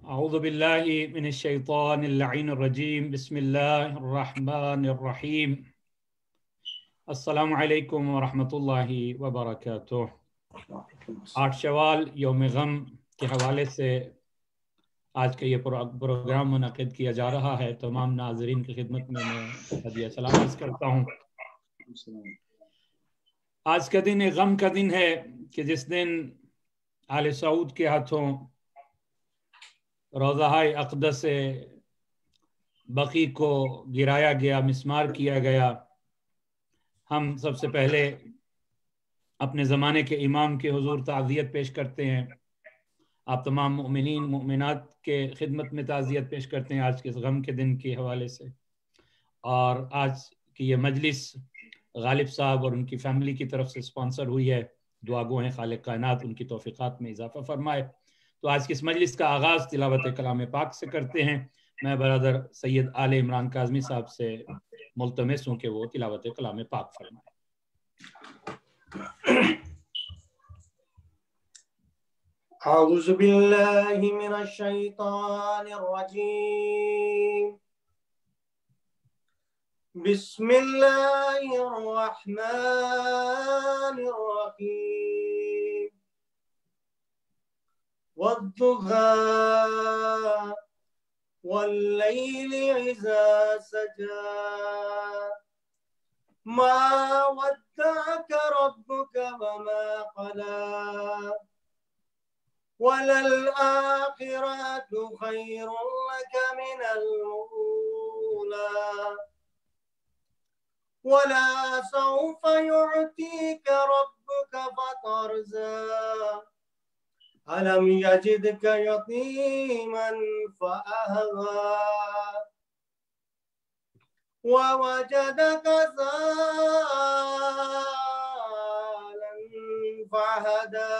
اعوذ باللہ من الشیطان اللعین الرجیم بسم اللہ الرحمن الرحیم السلام علیکم ورحمۃ اللہ وبرکاتہ۔ 8 شوال یوم غم کے حوالے سے آج کا یہ پروگرام منعقد کیا جا رہا ہے۔ تمام ناظرین کی خدمت میں ہدیہ سلام عرض کرتا ہوں۔ آج کا دن ایک غم کا دن ہے کہ جس دن آل سعود کے ہاتھوں روضہ اقدس بقیع کو گرایا گیا، مسمار کیا گیا۔ ہم سب سے پہلے اپنے زمانے کے امام کے حضور تعزیت پیش کرتے ہیں۔ آپ تمام مؤمنین مؤمنات کے خدمت میں تعزیت پیش کرتے ہیں آج کے اس غم کے دن کے حوالے سے۔ اور آج کی یہ مجلس غالب صاحب اور ان کی فیملی کی طرف سے سپانسر ہوئی ہے۔ دعا گو ہیں خالق کائنات ان کی توفیقات میں اضافہ فرمائے۔ تو آج کی اس مجلس کا آغاز تلاوت کلام پاک سے کرتے ہیں۔ میں برادر سید آل عمران کاظمی صاحب سے ملتمس ہوں کہ وہ تلاوت کلام پاک فرمائے۔ اعوذ باللہ من الشیطان الرجیم، بسم اللہ الرحمن الرحیم، والضحى واللیل اذا سجى، ما ودعك ربك وما قلى، وللآخرة خير لك من الأولى، ولا سوف يعطيك ربك فترضى، ألم يجدك يتيما فآوى، ووجدك ضالا فهدى،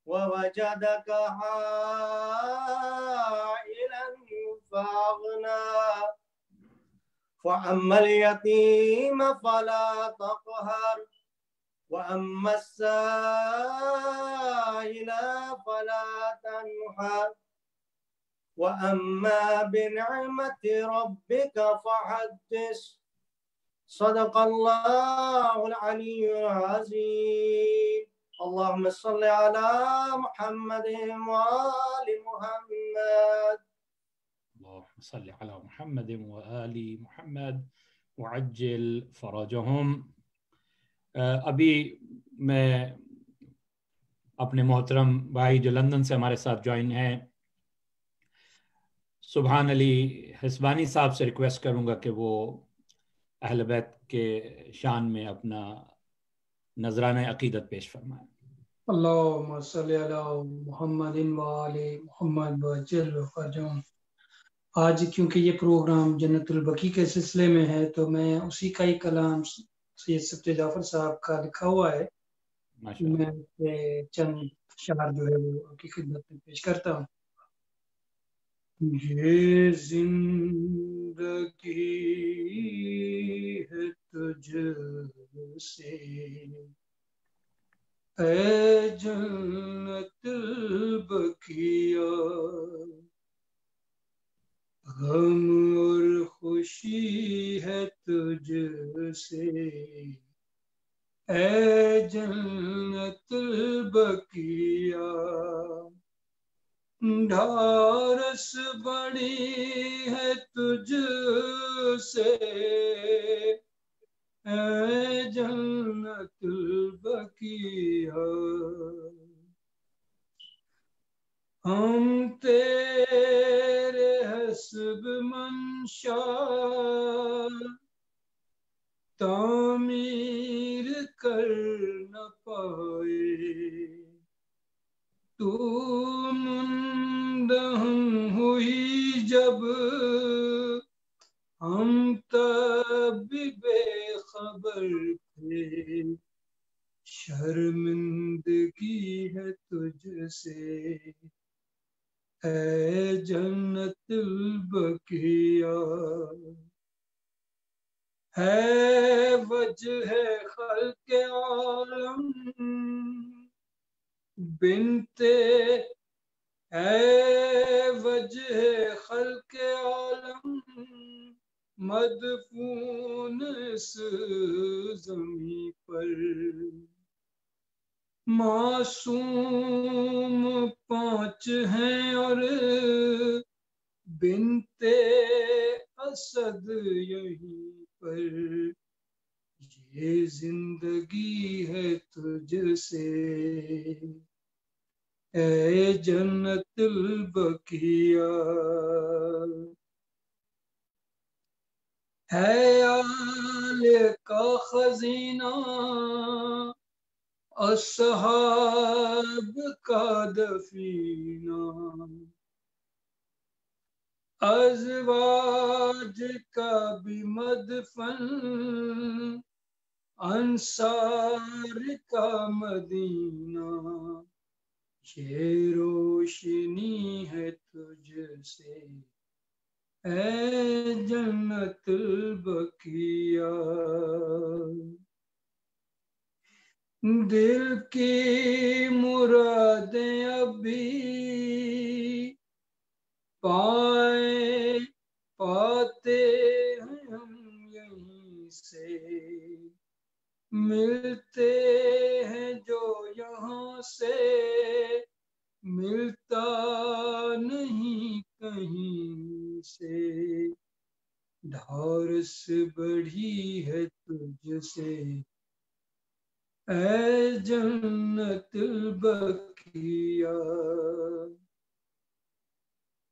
ووجدك عائلا فأغنى، فأما اليتيم فلا تقهر، وأما السائل فلا تنهر، وأما بنعمة ربك فحدث۔ صدق الله العلي العظيم۔ اللهم صل على محمد وآل محمد۔ اللهم صل على محمد وآل محمد وعجل فرجهم۔ ابھی میں اپنے محترم بھائی جو لندن سے ہمارے ساتھ جوائن ہیں سبحان علی حسبانی صاحب سے ریکویسٹ کروں گا کہ وہ اہل بیت کے شان میں اپنا نذرانہ عقیدت پیش فرمائیں۔ اللہم صلی علی محمد وآل محمد وعجل فرجهم۔ آج کیونکہ یہ پروگرام جنت البقیع کے سلسلے میں ہے تو میں اسی کا ہی کلام سید سبت جعفر صاحب کا لکھا ہوا ہے، میں چند اشعار جو ہے وہ آپ کی خدمت میں پیش کرتا ہوں۔ یہ زندگی ہے تجھ سے اے جنت البقیع، غم اور خوشی ہے تجھ سے اے جنت البقیع، ڈھارس بڑی ہے تجھ سے اے جنت البقیع، ہم تیرے حسب منشا تعمیر کر نہ پائے، تو مندہم ہوئی جب ہم تب بھی بے خبر تھے، شرمندگی ہے تجھ سے اے جنت البقیع، ہے وجہ خلق عالم بنت اے وجہ خلق عالم مدفون اس زمین پر، معصوم پانچ ہیں اور بنتے اسد یہیں پر، یہ زندگی ہے تجھ سے اے جنت البقیہ، ہے آل کا خزینہ اصحاب کا دفینہ، ازواج کا بھی مدفن انصار کا مدینہ، یہ روشنی ہے تجھ سے اے جنت البقیہ، دل کی مرادیں ابھی پاتے ہیں ہم یہیں سے، ملتے ہیں جو یہاں سے ملتا نہیں کہیں سے، ڈھارس بڑھی ہے تجھ سے اے جنت البقیہ،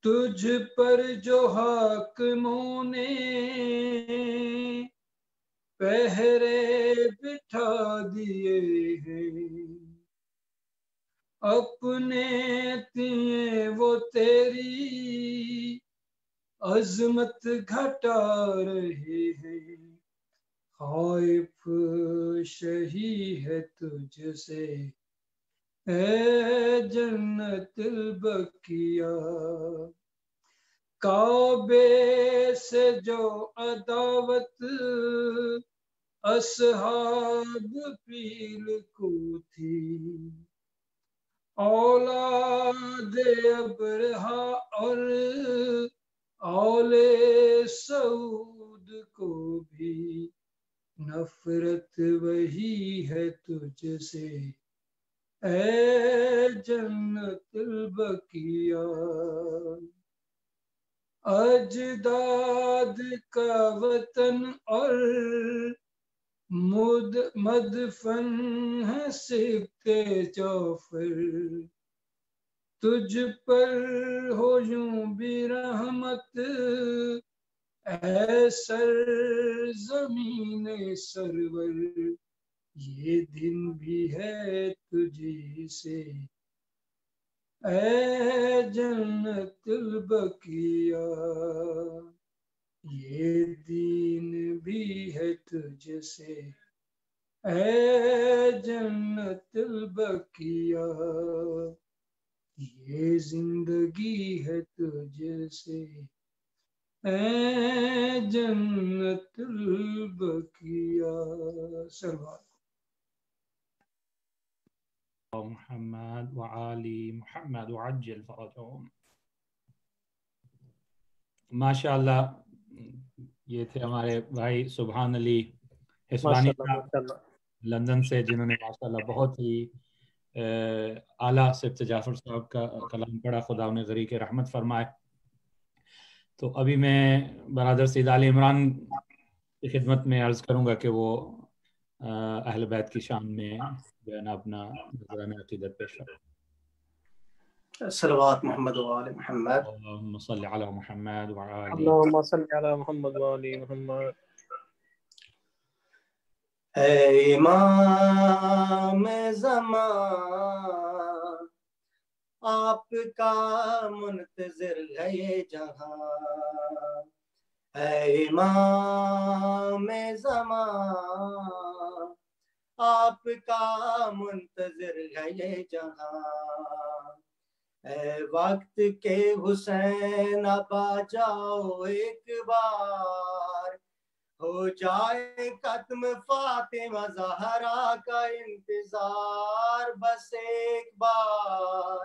تجھ پر جو حاکموں نے پہرے بٹھا دیے ہیں، اپنے تئیں وہ تیری عظمت گھٹا رہے ہیں، خائف شہی ہے تجھ سے اے جنت البقیہ، کعبے سے جو عداوت اصحاب پیل کو تھی، اولاد ابرہا اور اول سعود کو بھی نفرت وہی ہے تجھ سے اے جنت البقیہ، اجداد کا وطن اور مدفن ہے سبط جعفر، تجھ پر ہو یوں بھی رحمت اے سرزمین سرور، یہ دن بھی ہے تجھی سے اے جنت البقیہ، یہ دین بھی ہے تجھ سے اے جنت البقیہ، یہ زندگی ہے تجھ سے اے جنت البقیہ، سلوات محمد وعلی محمد وعجل فرجهم۔ ماشاءاللہ، یہ تھے ہمارے بھائی سبحان علی حسبانی صاحب لندن سے، جنہوں نے ماشاءاللہ بہت ہی اعلیٰ سبط جعفر صاحب کا کلام پڑھا، خدا انہیں غریق رحمت فرمائے۔ تو ابھی میں برادر سید علی عمران کی خدمت میں عرض کروں گا کہ وہ اہل بیت کی شان میں جو ہے نا اپنا نذرانہ عقیدت پیش کریں۔ صلوات محمد و آل محمد، اللہم صلی علی محمد وعلی اللهم صل على محمد وآل محمد۔ اے امام زمان، آپ کا منتظر ہے یہ جہاں، اے امام زمان، آپ کا منتظر ہے یہ جہاں، اے وقت کے حسین اب آ جاؤ ایک بار، ہو جائے ختم فاطمہ زہرا کا انتظار، بس ایک بار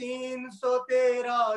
313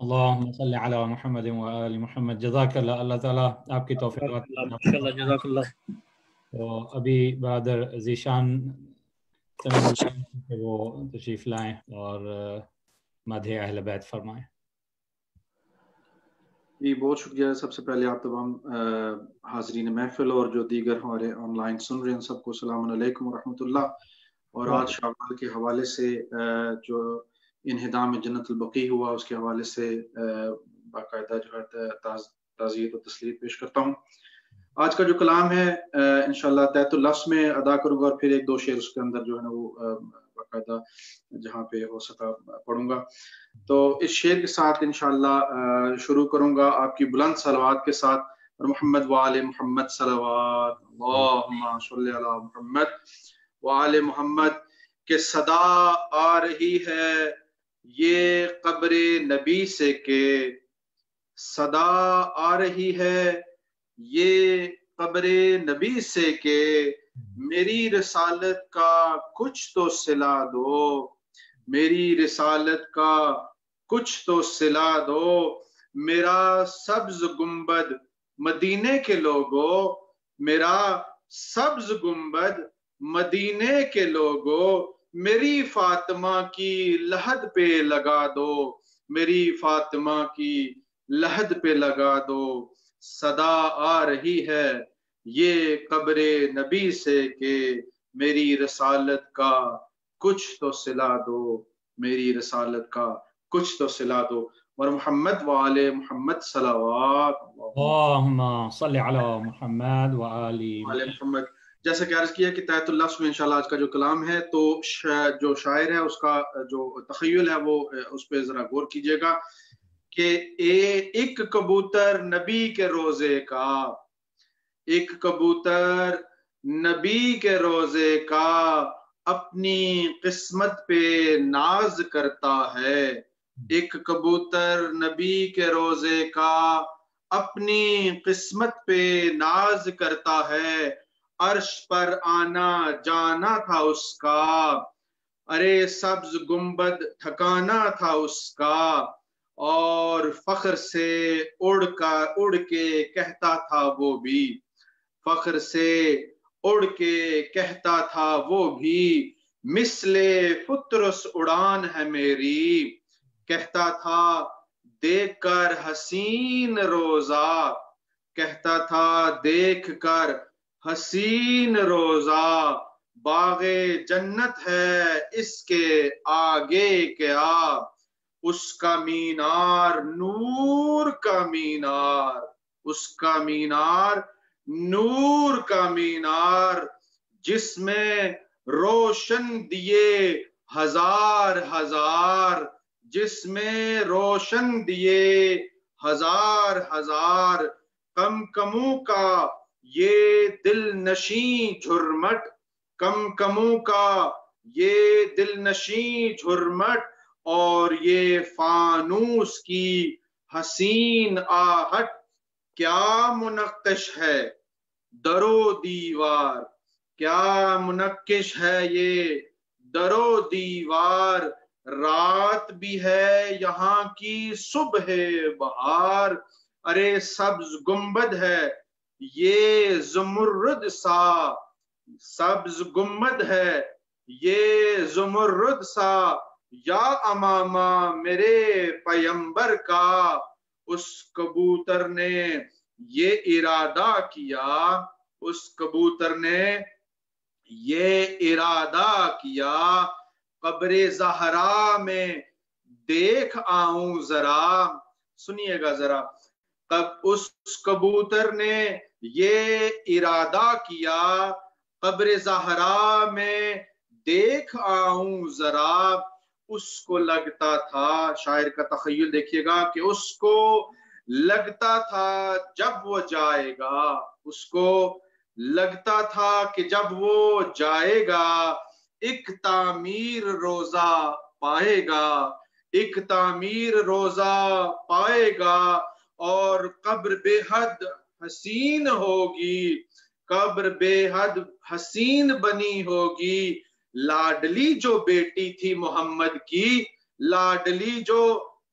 اللہم صلی علی محمد و آل محمد. جزاک اللہ. اللہ تعالیٰ آپ کی توفیقات. ماشاءاللہ جزاک اللہ. تو ابھی برادر ذیشان وہ تشریف لائیں اور مدح اہل بیت فرمائیں. جی بہت شکریہ. سب سے پہلے آپ تمام حاضرین محفل اور جو دیگر ہمارے آن لائن سن رہے ہیں سب کو السلام علیکم ورحمۃ اللہ. اور آج شوال کے حوالے سے جو انہدام جنت البقیع ہوا اس کے حوالے سے باقاعدہ جو ہے تعزیت و تسلیت پیش کرتا ہوں. آج کا جو کلام ہے انشاءاللہ تحت اللفظ میں ادا کروں گا اور پھر ایک دو شعر اس کے اندر جو ہے نا وہ باقاعدہ جہاں پہ ہو سکا پڑھوں گا. تو اس شعر کے ساتھ انشاءاللہ شروع کروں گا آپ کی بلند صلوات کے ساتھ. اور محمد وآل محمد صلوات اللہم صلی علی محمد وآل محمد کہ صدا آ رہی ہے یہ قبر نبی سے کہ صدا آ رہی ہے یہ قبر نبی سے کہ میری رسالت کا کچھ تو صلہ دو میری رسالت کا کچھ تو صلہ دو. میرا سبز گنبد مدینے کے لوگو میرا سبز گنبد مدینے کے لوگو میری فاطمہ کی لحد پہ لگا دو میری فاطمہ کی لحد پہ لگا دو. صدا آ رہی ہے یہ قبر نبی سے کہ میری رسالت کا کچھ تو صلہ دو میری رسالت کا کچھ تو صلہ دو. اور محمد وآل محمد صلوات اللہم صلی علی محمد وآل محمد. جیسا کہ عرض کیا کہ تحت اللفظ میں انشاءاللہ آج کا جو کلام ہے تو جو شاعر ہے اس کا جو تخیل ہے وہ اس پہ ذرا غور کیجئے گا کہ ایک کبوتر نبی کے روزے کا ایک کبوتر نبی کے روزے کا اپنی قسمت پہ ناز کرتا ہے. ایک کبوتر نبی کے روزے کا اپنی قسمت پہ ناز کرتا ہے. عرش پر آنا جانا تھا اس کا ارے سبز گنبد ٹھکانا تھا اس کا اور فخر سے اڑ کے کہتا تھا وہ بھی فخر سے اڑ کے کہتا تھا وہ بھی مثل فطرس اڑان ہے میری. کہتا تھا دیکھ کر حسین روزہ کہتا تھا دیکھ کر حسین روزہ باغ جنت ہے اس کے آگے کیا اس کا مینار نور کا مینار اس کا مینار نور کا مینار جس میں روشن دیے ہزار ہزار جس میں روشن دیے ہزار ہزار کم کموں کا یہ دل نشیں جھرمٹ کم کموں کا یہ دل نشیں جھرمٹ اور یہ فانوس کی حسین آہٹ کیا منقش ہے در و دیوار کیا منقش ہے یہ در و دیوار رات بھی ہے یہاں کی صبح بہار ارے سبز گنبد ہے یہ زمرد سا سبز گنبد ہے یہ زمرد سا یا امامہ میرے پیمبر کا اس کبوتر نے یہ ارادہ کیا اس کبوتر نے یہ ارادہ کیا قبر زہرا میں دیکھ آؤں ذرا سنیے گا ذرا اس کبوتر نے یہ ارادہ کیا قبر زہرا میں دیکھ آؤں ذرا اس کو لگتا تھا شاعر کا تخیل دیکھیے گا کہ اس کو لگتا تھا جب وہ جائے گا اس کو لگتا تھا کہ جب وہ جائے گا ایک تعمیر روزہ پائے گا ایک تعمیر روزہ پائے گا اور قبر بے حد حسین ہوگی قبر بے حد حسین بنی ہوگی لاڈلی جو بیٹی تھی محمد کی لاڈلی جو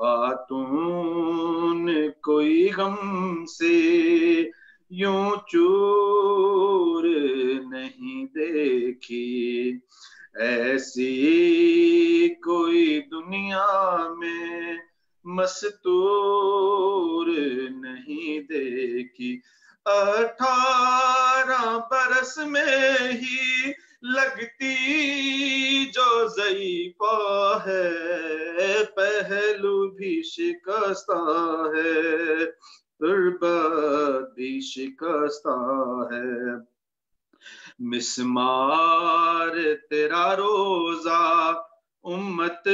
خاتون کوئی غم سے یوں چور نہیں دیکھی، ایسی کوئی دنیا میں مستور نہیں دیکھی۔ 18 برس میں ہی لگتی جو ضعیفہ ہے، پہلو بھی شکستہ ہے، تربت بھی شکستہ ہے۔ مسمار تیرا روزہ امت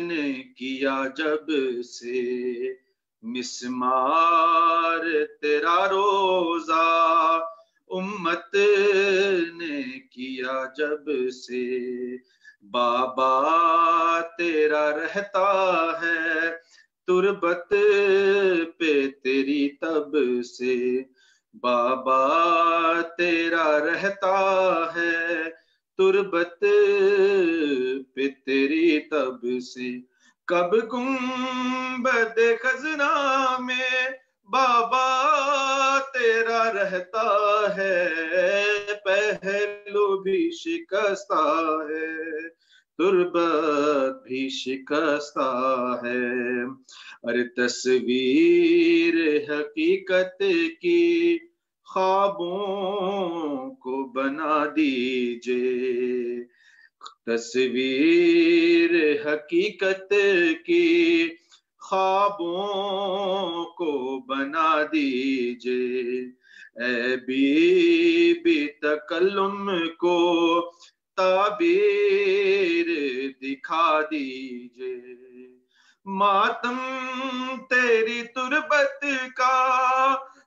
نے کیا جب سے، مسمار تیرا روزہ امت نے کیا جب سے، بابا تیرا رہتا ہے تربت پہ تیری تب سے، بابا تیرا رہتا ہے تربت پہ تیری تب سے، کب گنبد خزنہ میں بابا تیرا رہتا ہے، پہلو بھی شکستہ ہے، تربت بھی شکستہ ہے۔ ارے تصویر حقیقت کی خوابوں کو بنا دیجئے، تصویر حقیقت کی خوابوں کو بنا دیجئے، اے بی بی تکلم کو تعبیر دکھا دیجئے، ماتم تیری تربت کا،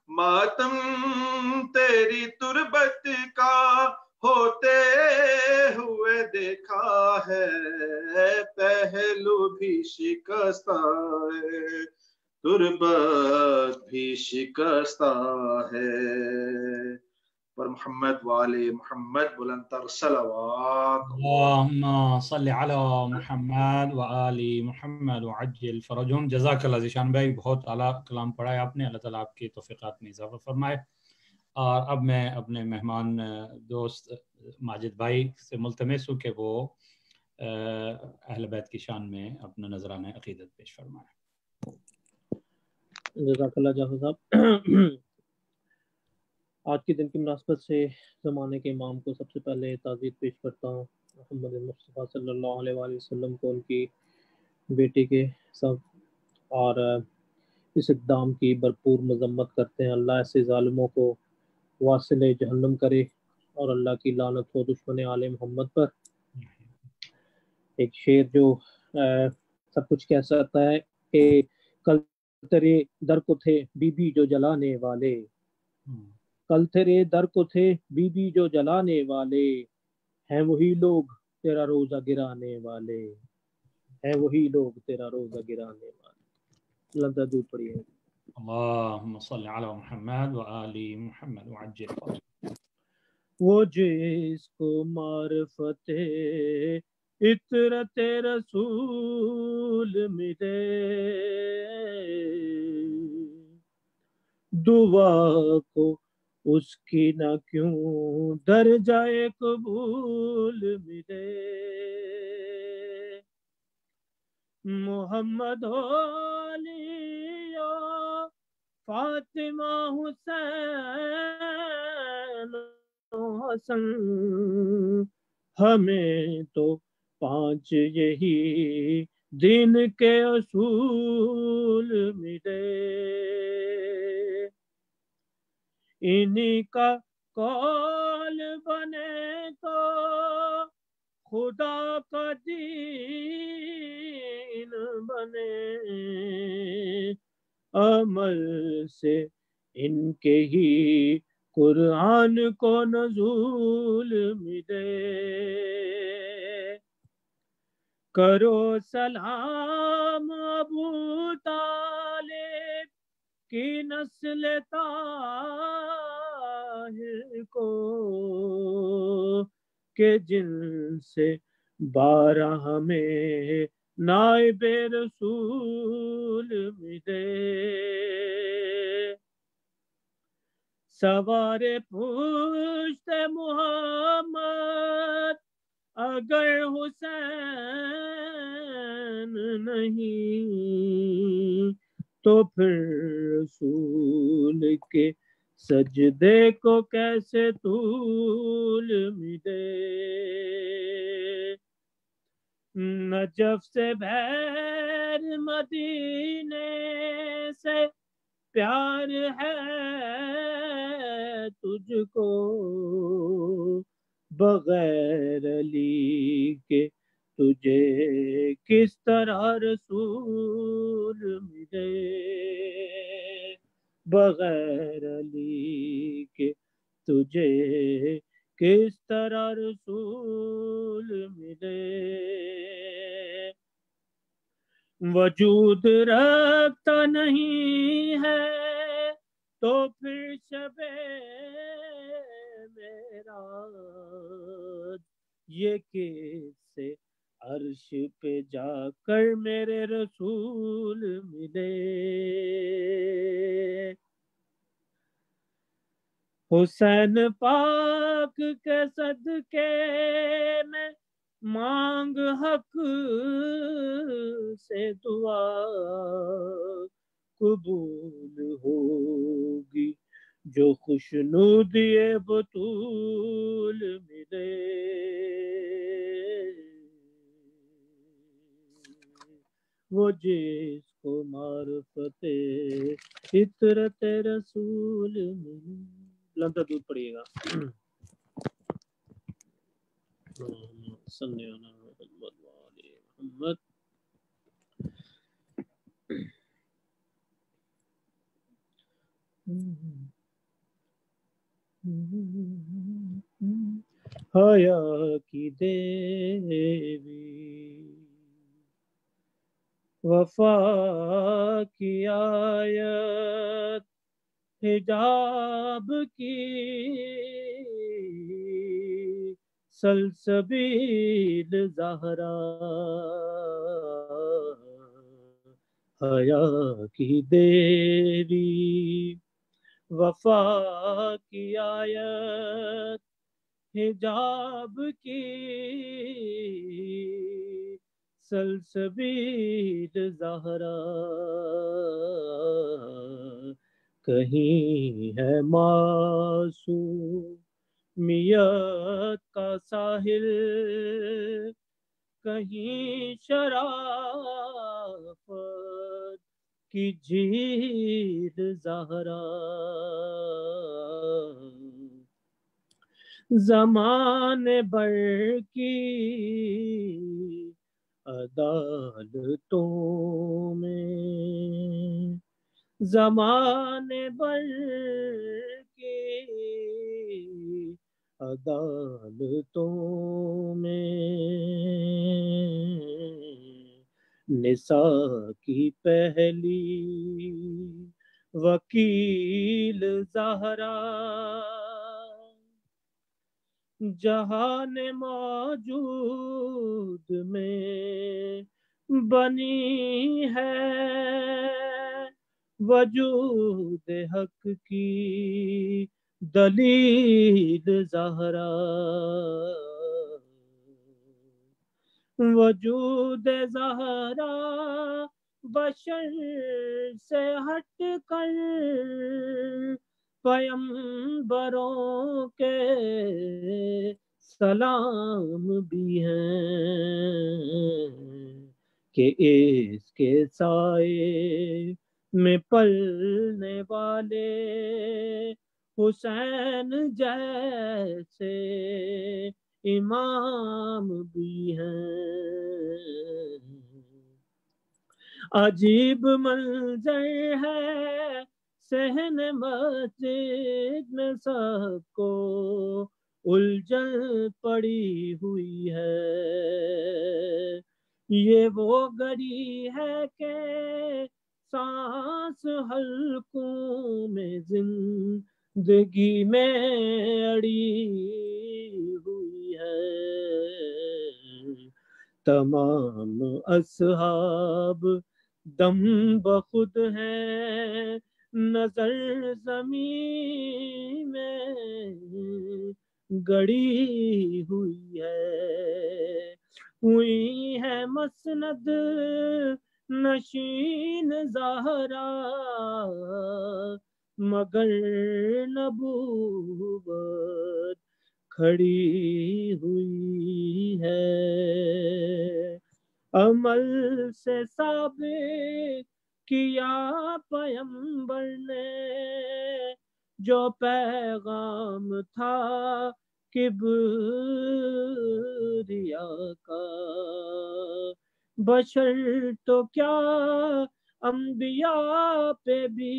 ماتم تیری تربت کا ہوتے ہوئے دیکھا ہے، پہلو بھی شکستہ ہے، تربت بھی شکستہ ہے۔ پر محمد وآل محمد بلند تر صلوات۔ اللہم صلی علی محمد وآل محمد وعجل فرجہم۔ جزاک اللہ ذیشان بھائی، بہت اعلیٰ کلام پڑھا ہے آپ نے، اللہ تعالیٰ آپ کی توفیقات میں اضافہ فرمائے۔ اور اب میں اپنے مہمان دوست ماجد بھائی سے ملتمس ہوں کہ وہ اہل بیت کی شان میں اپنا نذرانہ عقیدت پیش فرمائے۔ جزاک اللہ جعفر صاحب۔ آج کے دن کی مناسبت سے زمانے کے امام کو سب سے پہلے تعزیت پیش کرتا ہوں، محمد مصطفیٰ صلی اللہ علیہ وآلہ وسلم کو ان کی بیٹی کے سب، اور اس اقدام کی بھرپور مذمت کرتے ہیں۔ اللہ ایسے ظالموں کو واصل جہنم کرے، اور اللہ کی لعنت ہو دشمن آل محمد پر۔ ایک شعر جو سب کچھ کہہ سکتا ہے کہ کل تیرے در کو تھے بی بی جو جلانے والے، کل تیرے در کو تھے بی بی جو جلانے والے، ہیں وہی لوگ تیرا روزہ گرانے والے، ہیں وہی لوگ تیرا روزہ گرانے والے۔ اللہ تعالیٰ دور پڑھیے۔ اللہم صلی علی محمد وآل محمد وعجل فرجہ۔ وہ جس کو معرفت عطرت رسول ملے، دعا کو اس کی نہ کیوں درجہ قبول ملے، محمد علی فاطمہ حسین حسن، ہمیں تو 5 یہی دن کے اصول ملے، انہی کا قول بنے تو خدا کا دین بنے، عمل سے ان کے ہی قرآن کو نزول ملے، کرو سلام ابو طالب کی نسل طاہر کو، کہ جن سے 12 میں نائب رسول ملے سوار پشت محمد اگر حسین نہیں تو پھر رسول کے سجدے کو کیسے طول ملے نجف سے بیر مدینے سے پیار ہے تجھ کو بغیر علی کے تجھے کس طرح رسول ملے بغیر علی کے تجھے کس طرح رسول ملے وجود رکھتا نہیں ہے تو پھر شب معراج یہ کس سے عرش پہ جا کر میرے رسول ملے حسین پاک کے صدقے میں مانگ حق سے دعا قبول ہوگی جو خوشنودی بطول ملے وہ جس کو معرفت فطرت رسول ملے لمتا دودھ پڑیے گا صلی اللہ علیہ محمد حیا کی دیوی وفا کی آیت حجاب کی سلسبیل زہرا حیا کی دیوی وفا کی آیت حجاب کی سلسبیل زہرا کہیں ہے معصومیت کا ساحل کہیں شرافت کی جھیل زہرا زمانے بھر کی عدالتوں میں زمانے بھر کی عدالتوں میں نساء کی پہلی وکیل زہرا جہان موجود میں بنی ہے وجود حق کی دلیل زہرا وجود زہرا بشر سے ہٹ کر پیغمبروں کے سلام بھی ہیں کہ اس کے سائے میں پلنے والے حسین جیسے امام بھی ہیں عجیب منظر ہے صحن مسجد میں سب کو الجھن پڑی ہوئی ہے یہ وہ گھڑی ہے کہ سانس حلقوں میں زندگی میں اڑی ہوئی ہے تمام اصحاب دم بخود ہیں، نظر زمین میں گڑی ہوئی ہے، ہوئی ہے مسند نشین زہرا، مگر نبوت کھڑی ہوئی ہے۔ عمل سے ثابت کیا پیغمبر نے جو پیغام تھا کبریا کا، بشر تو کیا انبیاء پہ بھی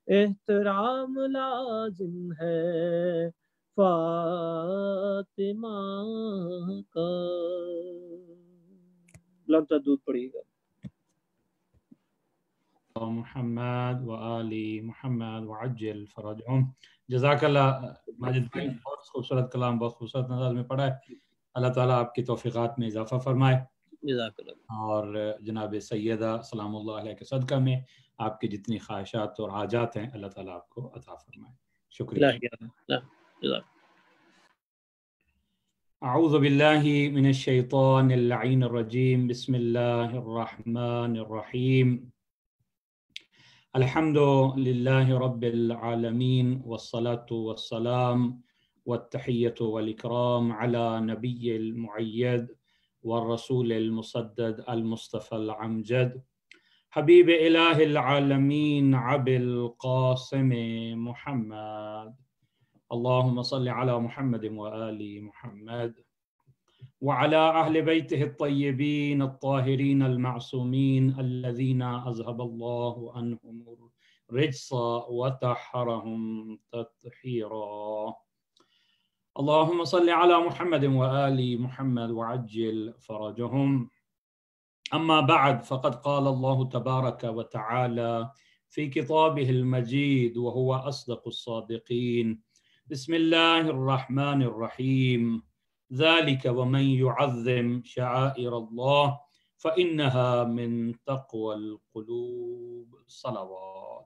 احترام لازم ہے فاطمہ کا۔ لمتا دودھ پڑے گا۔ محمد وآل محمد وعجل فرجهم۔ جزاک اللہ ماجد بھائی، بہت خوبصورت کلام، بہت خوبصورت انداز میں پڑھا ہے۔ اللہ تعالیٰ آپ کی توفیقات میں اضافہ فرمائے، جزاک اللہ۔ اور جناب سیدہ سلام اللہ علیہ کے صدقہ میں آپ کی جتنی خواہشات اور حاجات ہیں اللہ تعالیٰ آپ کو عطا فرمائے۔ شکریہ۔ اعوذ باللہ من الشیطان اللعین الرجیم، بسم اللہ الرحمن الرحیم۔ الحمد للہ رب العالمین، والصلاة والسلام والتحیۃ والاکرام علی نبی المعید والرسول المسدد المصطفى الامجد، حبیب الہ العالمین ابی القاسم محمد، اللہم صل علی محمد وآل محمد وعلى أهل بيته الطيبين الطاهرين المعصومين الذين أذهب الله عنهم الرجس وطهرهم تطهيرا، اللهم صل على محمد وآل محمد وعجل فرجهم۔ أما بعد، فقد قال الله تبارك وتعالى في كتابه المجيد وهو أصدق الصادقين، بسم الله الرحمن الرحيم، ذلك ومن يعظم شعائر الله فإنها من تقوى القلوب۔ صلوات۔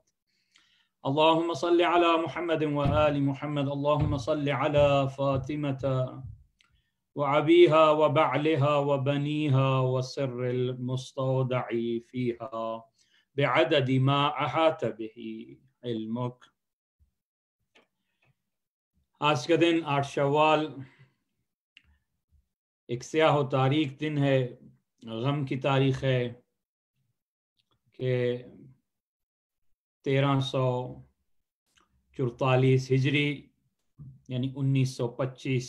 اللهم صل على محمد وآل محمد، اللهم صل على فاطمة وأبيها وبعلها وبنيها وسر المستودع فيها بعدد ما أحاط به علمك۔ آج کا دن 8 شوال ایک سیاہ و تاریک دن ہے، غم کی تاریخ ہے کہ 1344 ہجری یعنی 1925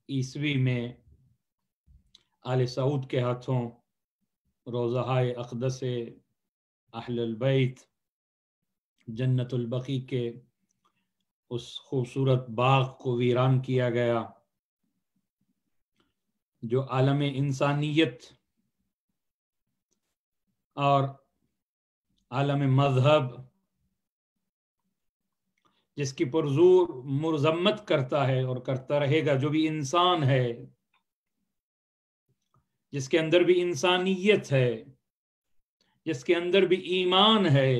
عیسوی میں آل سعود کے ہاتھوں روضہائے اقدس اہل البیت جنت البقیع کے اس خوبصورت باغ کو ویران کیا گیا جو عالم انسانیت اور عالم مذہب جس کی پرزور مرذمت کرتا ہے اور کرتا رہے گا، جو بھی انسان ہے، جس کے اندر بھی انسانیت ہے، جس کے اندر بھی ایمان ہے،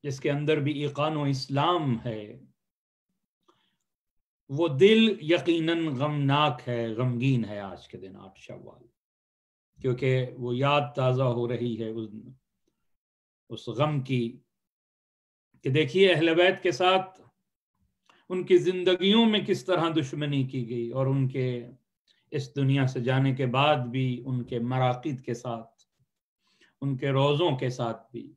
جس کے اندر بھی ایقان و اسلام ہے، وہ دل یقیناً غمناک ہے، غمگین ہے آج کے دن 8 شوال، کیونکہ وہ یاد تازہ ہو رہی ہے اس غم کی کہ دیکھیے اہل بیت کے ساتھ ان کی زندگیوں میں کس طرح دشمنی کی گئی، اور ان کے اس دنیا سے جانے کے بعد بھی ان کے مراقد کے ساتھ، ان کے روزوں کے ساتھ بھی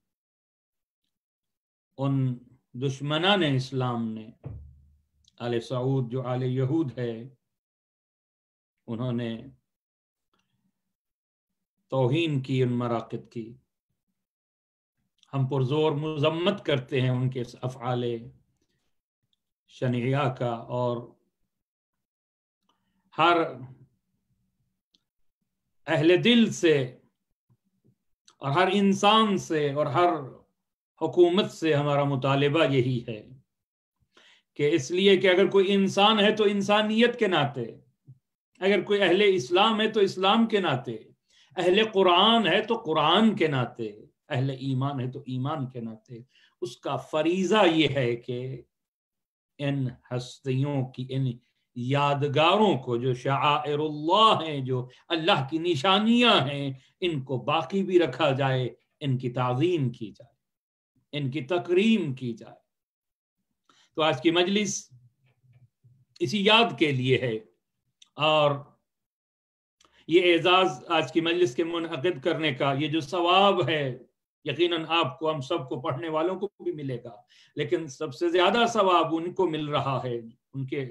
ان دشمنان اسلام نے، آل سعود جو آل یہود ہے، انہوں نے توہین کی ان مراقد کی۔ ہم پرزور مذمت کرتے ہیں ان کے افعال شنیعہ کا، اور ہر اہل دل سے اور ہر انسان سے اور ہر حکومت سے ہمارا مطالبہ یہی ہے کہ اس لیے کہ اگر کوئی انسان ہے تو انسانیت کے ناطے اگر کوئی اہل اسلام ہے تو اسلام کے ناطے، اہل قرآن ہے تو قرآن کے ناطے، اہل ایمان ہے تو ایمان کے ناطے اس کا فریضہ یہ ہے کہ ان ہستیوں کی، ان یادگاروں کو جو شعائر اللہ ہیں، جو اللہ کی نشانیاں ہیں، ان کو باقی بھی رکھا جائے، ان کی تعظیم کی جائے، ان کی تکریم کی جائے۔ تو آج کی مجلس اسی یاد کے لیے ہے، اور یہ اعزاز آج کی مجلس کے منعقد کرنے کا یہ جو ثواب ہے، یقیناً آپ کو، ہم سب کو، پڑھنے والوں کو بھی ملے گا، لیکن سب سے زیادہ ثواب ان کو مل رہا ہے، ان کے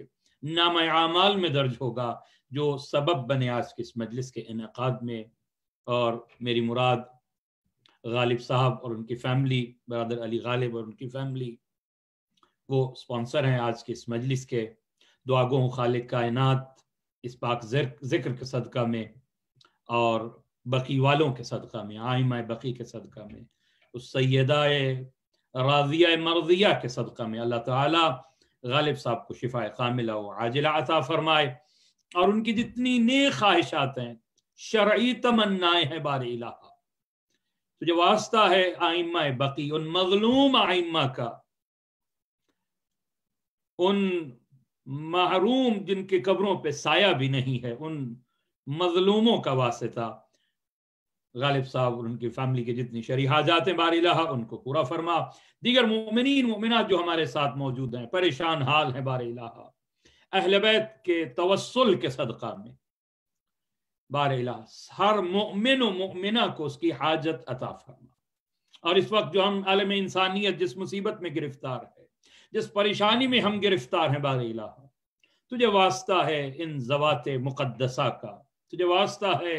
نامہ اعمال میں درج ہوگا جو سبب بنے آج کی اس مجلس کے انعقاد میں۔ اور میری مراد غالب صاحب اور ان کی فیملی، برادر علی غالب اور ان کی فیملی، وہ سپانسر ہیں آج کی اس مجلس کے۔ دعا گو ہوں خالق کائنات اس پاک ذکر کے صدقہ میں اور بقی والوں کے صدقہ میں، آئمہ بقی کے صدقہ میں، اس سیدہ راضیہ مرضیہ کے صدقہ میں، اللہ تعالی غالب صاحب کو شفا کاملہ و عاجلہ عطا فرمائے، اور ان کی جتنی نیک خواہشات ہیں، شرعی تمنائیں ہیں، بار الہ تجھے واسطہ ہے آئمہ بقی، ان مظلوم آئمہ کا، ان محروم جن کے قبروں پہ سایہ بھی نہیں ہے، ان مظلوموں کا واسطہ غالب صاحب اور ان کی فیملی کے جتنی شرعی حاجات ہیں، بار الہ ان کو پورا فرما۔ دیگر مومنین مومنات جو ہمارے ساتھ موجود ہیں، پریشان حال ہیں، بار الہ اہل بیت کے توسل کے صدقہ میں، بار الہ ہر مومن و مومنہ کو اس کی حاجت عطا فرما۔ اور اس وقت جو ہم عالم انسانیت جس مصیبت میں گرفتار ہے، جس پریشانی میں ہم گرفتار ہیں، بار الہ تجھے واسطہ ہے ان ذوات مقدسہ کا، تجھے واسطہ ہے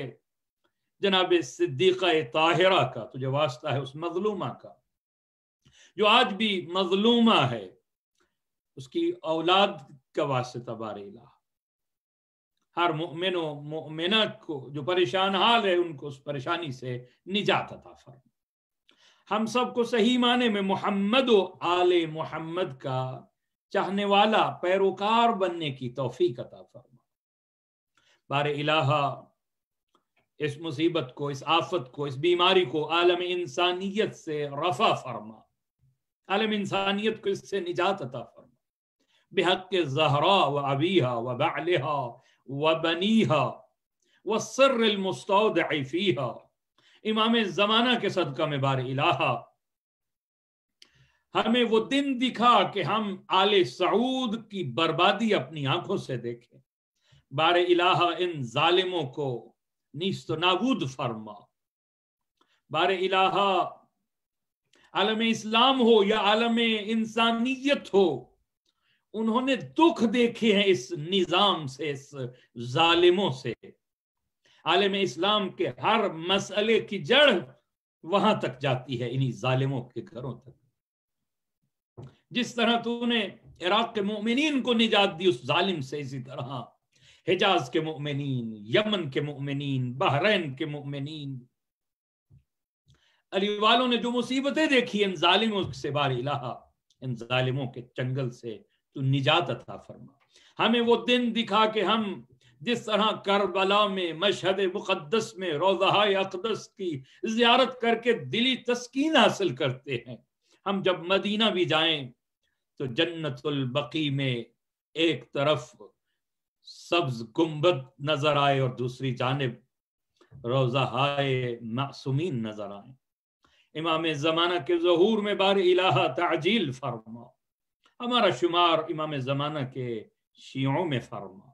جناب صدیقہ طاہرہ کا، تجھے واسطہ ہے اس مظلومہ کا جو آج بھی مظلومہ ہے، اس کی اولاد کا واسطہ، بار الہ ہر مؤمن و مؤمنہ کو جو پریشان حال ہے، ان کو اس پریشانی سے نجات عطا فرما۔ ہم سب کو صحیح معنی میں محمد و آل محمد کا چاہنے والا پیروکار بننے کی توفیق عطا فرما۔ بار الہ اس مصیبت کو، اس آفت کو، اس بیماری کو عالم انسانیت سے رفع فرما، عالم انسانیت کو اس سے نجات عطا فرما، بحق الزہراء و ابیہا و بعلہا و بنیہا والسر المستودع فیہا، امام زمانہ کے صدقہ میں، بار الہ ہمیں وہ دن دکھا کہ ہم آل سعود کی بربادی اپنی آنکھوں سے دیکھیں، بار الہ ان ظالموں کو نیست و نابود فرما، بار الہ عالم اسلام ہو یا عالم انسانیت ہو، انہوں نے دکھ دیکھے ہیں اس نظام سے، اس ظالموں سے۔ عالم اسلام کے ہر مسئلے کی جڑ وہاں تک جاتی ہے، انہی ظالموں کے گھروں تک۔ جس طرح تو نے عراق کے مؤمنین کو نجات دی اس ظالم سے، اسی طرح حجاز کے مؤمنین، یمن کے مؤمنین، بحرین کے مؤمنین، علی والوں نے جو مصیبتیں دیکھی ان ظالموں سے، بار الہ ان ظالموں کے چنگل سے تو نجات عطا فرما۔ ہمیں وہ دن دکھا کہ ہم جس طرح کربلا میں، مشہد مقدس میں، روضہ اقدس کی زیارت کر کے دلی تسکین حاصل کرتے ہیں، ہم جب مدینہ بھی جائیں تو جنت البقیع میں ایک طرف سبز گنبد نظر آئے اور دوسری جانب روضہ معصومین نظر آئیں۔ امام زمانہ کے ظہور میں، بار الہ تعجیل فرما، ہمارا شمار امام زمانہ کے شیعوں میں فرما۔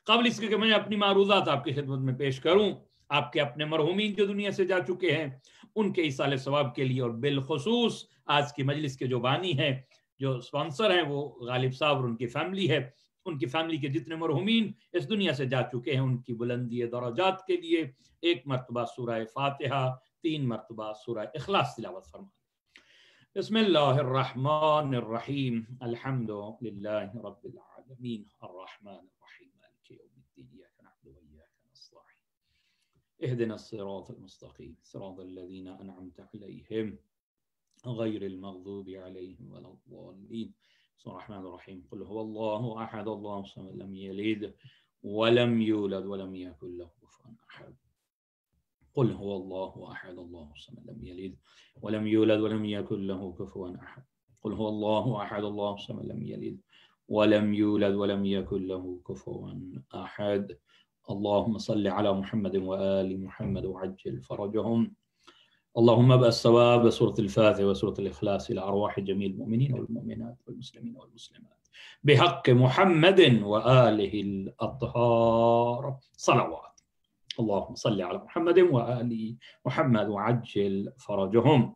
قبل اس کے کہ میں اپنی معروضات آپ کی خدمت میں پیش کروں، آپ کے اپنے مرحومین جو دنیا سے جا چکے ہیں ان کے ایصال ثواب کے لیے، اور بالخصوص آج کی مجلس کے جو بانی ہیں، جو سپانسر ہیں، وہ غالب صاحب اور ان کی فیملی ہے، ان کی فیملی کے جتنے مرحومین اس دنیا سے جا چکے ہیں، ان کی بلندی درجات کے لیے 1 مرتبہ سورہ فاتحہ، 3 مرتبہ سورہ اخلاص تلاوت فرمائیں۔ بسم اللہ الرحمن الرحیم، الحمد للہ رب العالمین، الرحمن الرحیم، مالک یوم الدین، ایاک نعبد و ایاک نستعین، اهدنا الصراط المستقیم، صراط الذین انعمت علیہم غیر المغضوب علیہم ولا الضالین۔ بسم اللہ الرحمن الرحیم، قل هو اللہ احد اللہ الصمد لم یلد ولم يولد ولم يكن له كفوا أحد قل هو الله أحد الله الصمد لم يلد ولم يولد ولم يكن له كفوا أحد قل هو الله أحد الله الصمد لم يلد ولم يولد ولم يكن له كفوا أحد اللهم صل على محمد وآل محمد وعجل فرجهم اللهم ابعث ثواب سورة الفاتحة وسورة الإخلاص إلى أرواح جميع المؤمنين والمؤمنات والمسلمين والمسلمات بحق محمد وآله الأطهار صلوات اللهم صل على محمد وآل محمد وعجل فرجهم.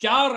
4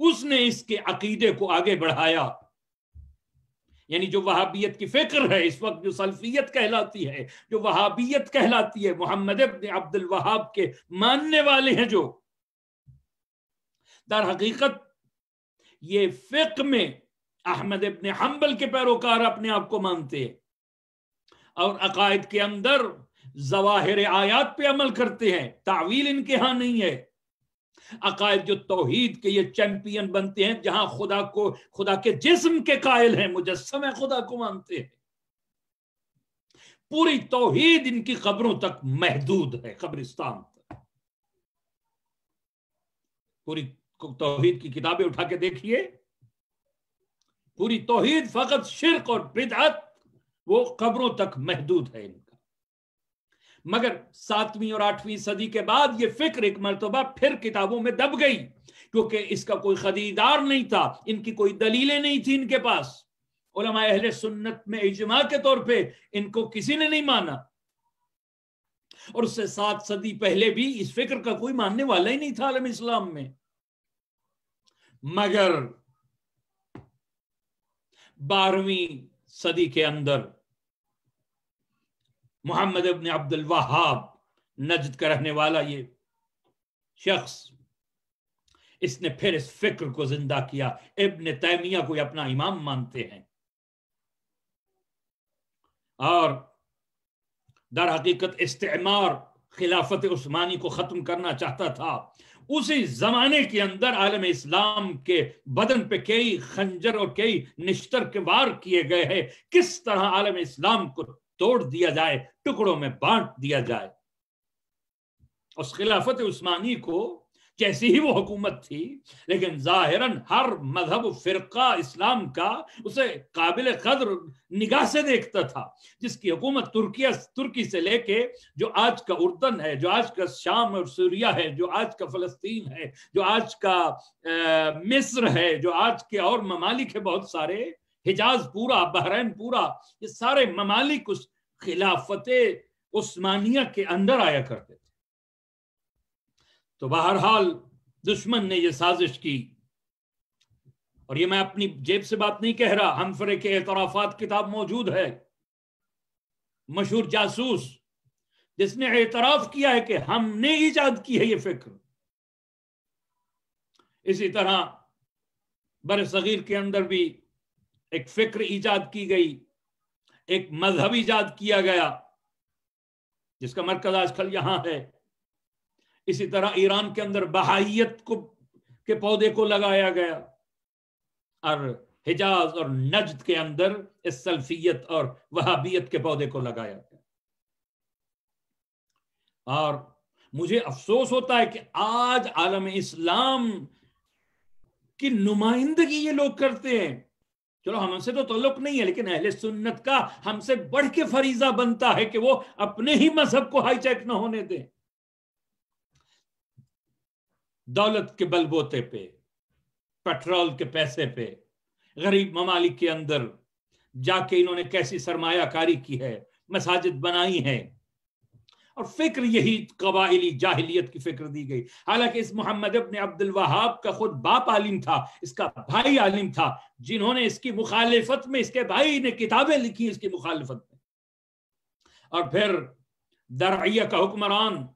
اس نے اس کے عقیدے کو آگے بڑھایا. یعنی جو وہابیت کی فکر ہے اس وقت، جو سلفیت کہلاتی ہے، جو وہابیت کہلاتی ہے، محمد ابن عبد الوہاب کے ماننے والے ہیں جو، در حقیقت یہ فقہ میں احمد ابن حنبل کے پیروکار اپنے آپ کو مانتے ہیں، اور عقائد کے اندر ظواہر آیات پہ عمل کرتے ہیں. تعویل ان کے ہاں نہیں ہے. عقائد جو توحید کے یہ چیمپئن بنتے ہیں، جہاں خدا کے جسم کے قائل ہیں، مجسم خدا کو مانتے ہیں. پوری توحید ان کی قبروں تک محدود ہے، قبرستان تک. پوری توحید کی کتابیں اٹھا کے دیکھیے، پوری توحید فقط شرک اور بدعت وہ قبروں تک محدود ہے ان کا. مگر 7ویں اور 8ویں صدی کے بعد یہ فکر ایک مرتبہ پھر کتابوں میں دب گئی، کیونکہ اس کا کوئی خریدار نہیں تھا، ان کی کوئی دلیلیں نہیں تھی ان کے پاس. علماء اہل سنت میں اجماع کے طور پہ ان کو کسی نے نہیں مانا، اور اس سے 7 صدی پہلے بھی اس فکر کا کوئی ماننے والا ہی نہیں تھا عالم اسلام میں. مگر 12ویں صدی کے اندر محمد ابن عبد الوہاب، نجد کا رہنے والا یہ شخص، اس نے پھر اس فکر کو زندہ کیا. ابن تیمیہ کو اپنا امام مانتے ہیں، اور در حقیقت استعمار خلافت عثمانی کو ختم کرنا چاہتا تھا. اسی زمانے کے اندر عالم اسلام کے بدن پہ کئی خنجر اور کئی نشتر کے وار کیے گئے ہیں. کس طرح عالم اسلام کو توڑ دیا جائے، ٹکڑوں میں بانٹ دیا جائے. اس خلافت عثمانی کو جیسی ہی وہ حکومت تھی، لیکن ظاہراً ہر مذہب و فرقہ اسلام کا اسے قابل قدر نگاہ سے دیکھتا تھا. جس کی حکومت ترکی سے لے کے جو آج کا اردن ہے، جو آج کا شام اور سوریہ ہے، جو آج کا فلسطین ہے، جو آج کا مصر ہے، جو آج کے اور ممالک ہے بہت سارے، حجاز پورا، بحرین پورا، یہ سارے ممالک اس خلافت عثمانیہ کے اندر آیا کرتے تھے. تو بہرحال دشمن نے یہ سازش کی، اور یہ میں اپنی جیب سے بات نہیں کہہ رہا، ہمفرے کے اعترافات کتاب موجود ہے. مشہور جاسوس جس نے اعتراف کیا ہے کہ ہم نے ایجاد کی ہے یہ فکر. اسی طرح بر صغیر کے اندر بھی ایک فکر ایجاد کی گئی، ایک مذہب ایجاد کیا گیا جس کا مرکز آج کل یہاں ہے. اسی طرح ایران کے اندر بہائیت کے پودے کو لگایا گیا، اور حجاز اور نجد کے اندر اس سلفیت اور وہابیت کے پودے کو لگایا گیا. اور مجھے افسوس ہوتا ہے کہ آج عالم اسلام کی نمائندگی یہ لوگ کرتے ہیں. چلو ہم سے تو تعلق نہیں ہے، لیکن اہل سنت کا ہم سے بڑھ کے فریضہ بنتا ہے کہ وہ اپنے ہی مذہب کو ہائی چیک نہ ہونے دیں. دولت کے بل بوتے پہ، پیٹرول کے پیسے پہ، غریب ممالک کے اندر جا کے انہوں نے کیسی سرمایہ کاری کی ہے، مساجد بنائی ہیں، اور فکر یہی قبائلی جاہلیت کی فکر دی گئی. حالانکہ اس محمد ابن عبد الوہاب کا خود باپ عالم تھا، اس کا بھائی عالم تھا، جنہوں نے اس کی مخالفت میں، اس کے بھائی نے کتابیں لکھی اس کی مخالفت میں. اور پھر درعیہ کا حکمران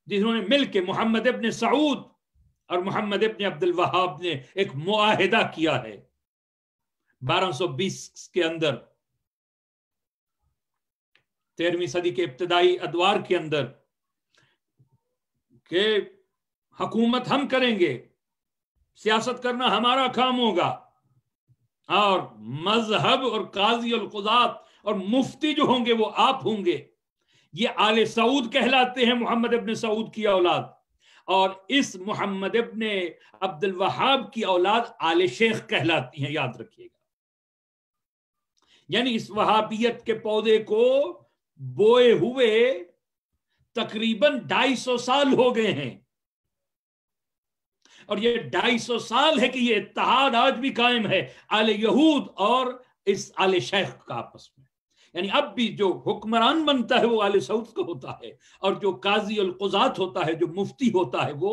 جنہوں نے مل کے محمد ابن سعود اور محمد ابن عبد الوہاب نے ایک معاہدہ کیا ہے 1220 کے اندر، 13ویں صدی کے ابتدائی ادوار کے اندر، کہ حکومت ہم کریں گے، سیاست کرنا ہمارا کام ہوگا، اور مذہب اور قاضی القضات اور مفتی جو ہوں گے وہ آپ ہوں گے. یہ آل سعود کہلاتے ہیں، محمد ابن سعود کی اولاد. اور اس محمد ابن عبد الوہاب کی اولاد آل شیخ کہلاتی ہیں، یاد رکھیے گا. یعنی اس وہابیت کے پودے کو بوئے ہوئے تقریباً 250 سال ہو گئے ہیں، اور یہ 250 سال ہے کہ یہ اتحاد آج بھی قائم ہے آل یہود اور اس آل شیخ کا آپس میں. یعنی اب بھی جو حکمران بنتا ہے وہ آل سعود کا ہوتا ہے، اور جو قاضی القضات ہوتا ہے، جو مفتی ہوتا ہے، وہ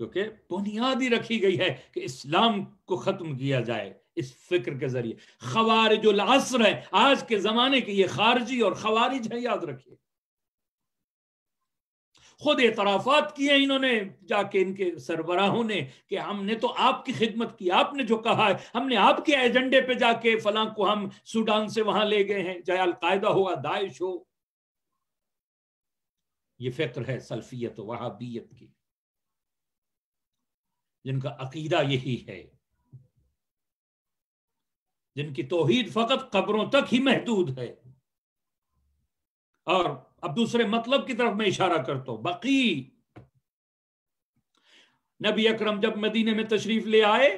کیونکہ بنیاد ہی رکھی گئی ہے کہ اسلام کو ختم کیا جائے اس فکر کے ذریعے. خوارج العصر ہے آج کے زمانے کے، یہ خارجی اور خوارج ہے، یاد رکھیے. خود اعترافات کیے انہوں نے جا کے، ان کے سربراہوں نے، کہ ہم نے تو آپ کی خدمت کی، آپ نے جو کہا ہے، ہم نے آپ کے ایجنڈے پہ جا کے فلاں کو ہم سوڈان سے وہاں لے گئے ہیں، چاہے القاعدہ ہو، داعش ہو. یہ فکر ہے سلفیت و وہابیت کی، جن کا عقیدہ یہی ہے، جن کی توحید فقط قبروں تک ہی محدود ہے. اور اب دوسرے مطلب کی طرف میں اشارہ کرتا ہوں. بقی، نبی اکرم جب مدینے میں تشریف لے آئے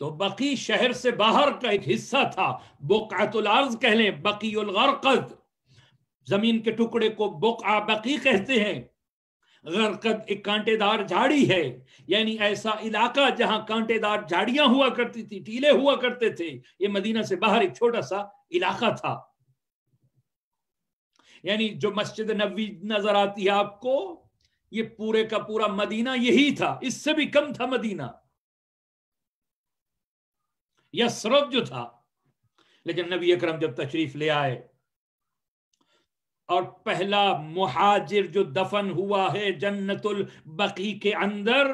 تو بقی شہر سے باہر کا ایک حصہ تھا، بقعۃ الارض کہہ لیں، بقی الغرقد، زمین کے ٹکڑے کو بقعہ بقی کہتے ہیں. غرقد ایک کانٹے دار جھاڑی ہے، یعنی ایسا علاقہ جہاں کانٹے دار جھاڑیاں ہوا کرتی تھی، ٹیلے ہوا کرتے تھے. یہ مدینہ سے باہر ایک چھوٹا سا علاقہ تھا. یعنی جو مسجد نبوی نظر آتی ہے آپ کو، یہ پورے کا پورا مدینہ یہی تھا، اس سے بھی کم تھا مدینہ، یثرب جو تھا. لیکن نبی اکرم جب تشریف لے آئے اور پہلا مہاجر جو دفن ہوا ہے جنت البقیع کے اندر،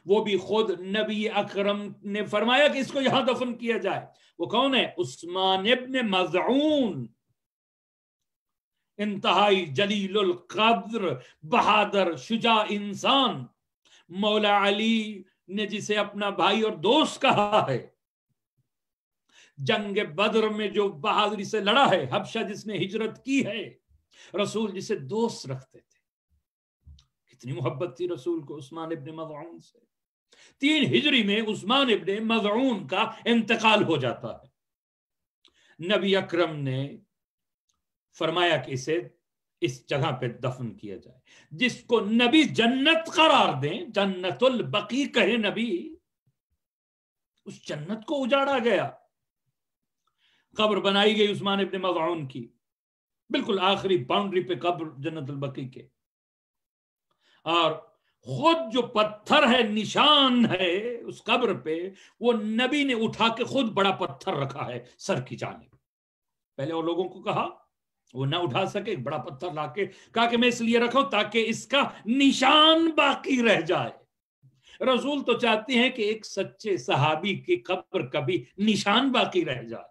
وہ بھی خود نبی اکرم نے فرمایا کہ اس کو یہاں دفن کیا جائے. وہ کون ہے؟ عثمان ابن مظعون، انتہائی جلیل القدر، بہادر، شجاع انسان. مولا علی نے جسے اپنا بھائی اور دوست کہا ہے، جنگ بدر میں جو بہادری سے لڑا ہے، حبشہ جس نے ہجرت کی ہے، رسول جسے دوست رکھتے تھے. کتنی محبت تھی رسول کو عثمان ابن مظعون سے. 3 ہجری میں عثمان ابن مظعون کا انتقال ہو جاتا ہے. نبی اکرم نے فرمایا کہ اسے اس جگہ پہ دفن کیا جائے، جس کو نبی جنت قرار دیں، جنت البقیع کہے نبی. اس جنت کو اجاڑا گیا. قبر بنائی گئی عثمان ابن مظعون کی، بالکل آخری باؤنڈری پہ قبر جنت البقیع کے. اور خود جو پتھر ہے، نشان ہے اس قبر پہ، وہ نبی نے اٹھا کے خود بڑا پتھر رکھا ہے سر کی جانب. پہلے اور لوگوں کو کہا، وہ نہ اٹھا سکے، بڑا پتھر لا کے کہا کہ میں اس لیے رکھوں تاکہ اس کا نشان باقی رہ جائے. رسول تو چاہتے ہیں کہ ایک سچے صحابی کی قبر کا بھی نشان باقی رہ جائے.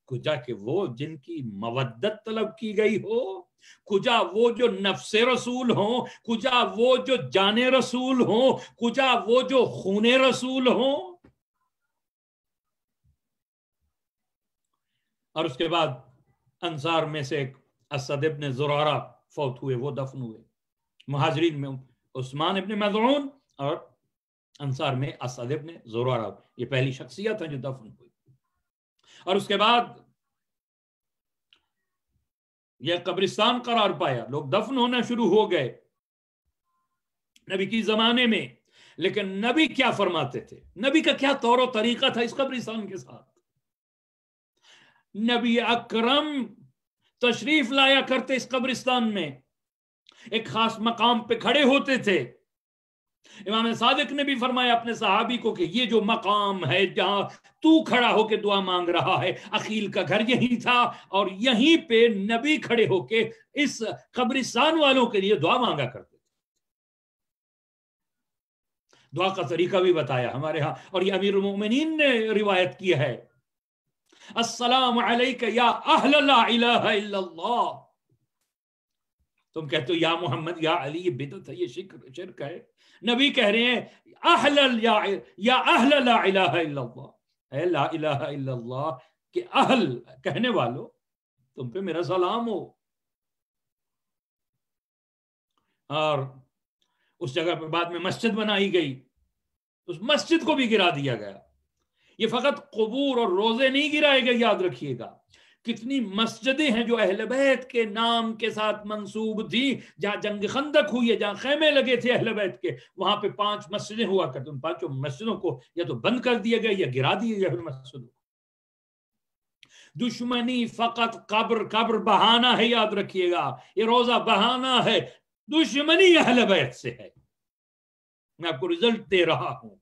کجا کہ وہ جن کی مودت طلب کی گئی ہو، کجا وہ جو نفس رسول ہوں، کجا وہ جو جان رسول ہوں، کجا وہ جو خون رسول ہوں. اور اس کے بعد انصار میں سے ایک اسد ابن زرارہ فوت ہوئے، وہ دفن ہوئے. مہاجرین میں عثمان ابن مظعون اور انصار میں اسد ابن زرارہ، یہ پہلی شخصیت ہے جو دفن ہوئی. اور اس کے بعد یہ قبرستان قرار پایا، لوگ دفن ہونا شروع ہو گئے نبی کی زمانے میں. لیکن نبی کیا فرماتے تھے، نبی کا کیا طور و طریقہ تھا اس قبرستان کے ساتھ؟ نبی اکرم تشریف لایا کرتے اس قبرستان میں، ایک خاص مقام پہ کھڑے ہوتے تھے. امام صادق نے بھی فرمایا اپنے صحابی کو کہ یہ جو مقام ہے جہاں تو کھڑا ہو کے دعا مانگ رہا ہے، عقیل کا گھر یہی تھا، اور یہیں پہ نبی کھڑے ہو کے اس قبرستان والوں کے لیے دعا مانگا کرتے تھے. دعا کا طریقہ بھی بتایا ہمارے ہاں، اور یہ امیر المومنین نے روایت کی ہے، السلام علیک یا اہل لا الہ الا اللہ. تم کہتے ہو یا محمد یا علی، یہ بدعت ہے، یہ شرک ہے. نبی کہہ رہے ہیں یا اہل لا الہ الا اللہ، اے لا الہ الا اللہ کہ اہل کہنے والوں، تم پہ میرا سلام ہو. اور اس جگہ پہ بعد میں مسجد بنائی گئی، اس مسجد کو بھی گرا دیا گیا. یہ فقط قبور اور روزے نہیں گرائے گئے، یاد رکھیے گا کتنی مسجدیں ہیں جو اہل بیت کے نام کے ساتھ منسوب تھی. جہاں جنگ خندق ہوئی ہے، جہاں خیمے لگے تھے اہل بیت کے، وہاں پہ 5 مسجدیں ہوا کرتے. ان 5 مسجدوں کو یا تو بند کر دیا گیا یا گرا دیا گیا پھر مسجدوں کو. دشمنی فقط قبر بہانہ ہے، یاد رکھیے گا. یہ روزہ بہانہ ہے. دشمنی اہل بیت سے ہے. میں آپ کو رزلٹ دے رہا ہوں.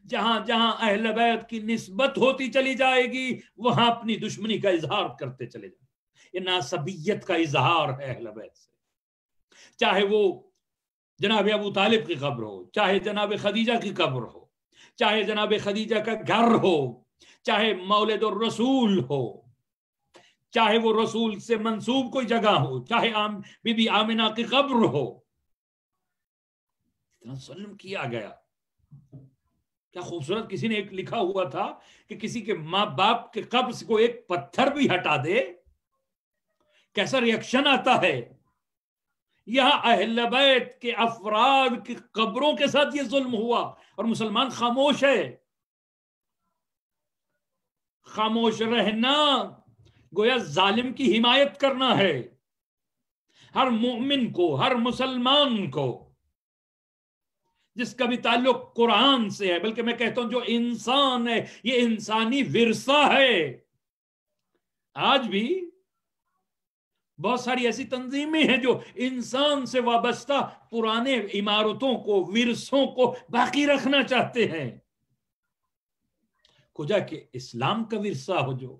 جہاں جہاں اہل بیت کی نسبت ہوتی چلی جائے گی وہاں اپنی دشمنی کا اظہار کرتے چلے جائیں. یہ ناسبیت کا اظہار ہے اہل بیت سے. چاہے وہ جناب ابو طالب کی قبر ہو، چاہے جناب خدیجہ کی قبر ہو، چاہے جناب خدیجہ کا گھر ہو، چاہے مولد الرسول ہو، چاہے وہ رسول سے منسوب کوئی جگہ ہو، چاہے بی بی آمنہ کی قبر ہو. اتنا ظلم کیا گیا. کیا خوبصورت کسی نے ایک لکھا ہوا تھا کہ کسی کے ماں باپ کے قبر سے کو ایک پتھر بھی ہٹا دے کیسا ری ایکشن آتا ہے. یہاں اہل بیت کے افراد کی قبروں کے ساتھ یہ ظلم ہوا اور مسلمان خاموش ہے. خاموش رہنا گویا ظالم کی حمایت کرنا ہے. ہر مومن کو، ہر مسلمان کو جس کا بھی تعلق قرآن سے ہے، بلکہ میں کہتا ہوں جو انسان ہے، یہ انسانی ورثہ ہے. آج بھی بہت ساری ایسی تنظیمیں ہیں جو انسان سے وابستہ پرانے عمارتوں کو، ورثوں کو باقی رکھنا چاہتے ہیں. کجا کہ اسلام کا ورثہ ہو. جو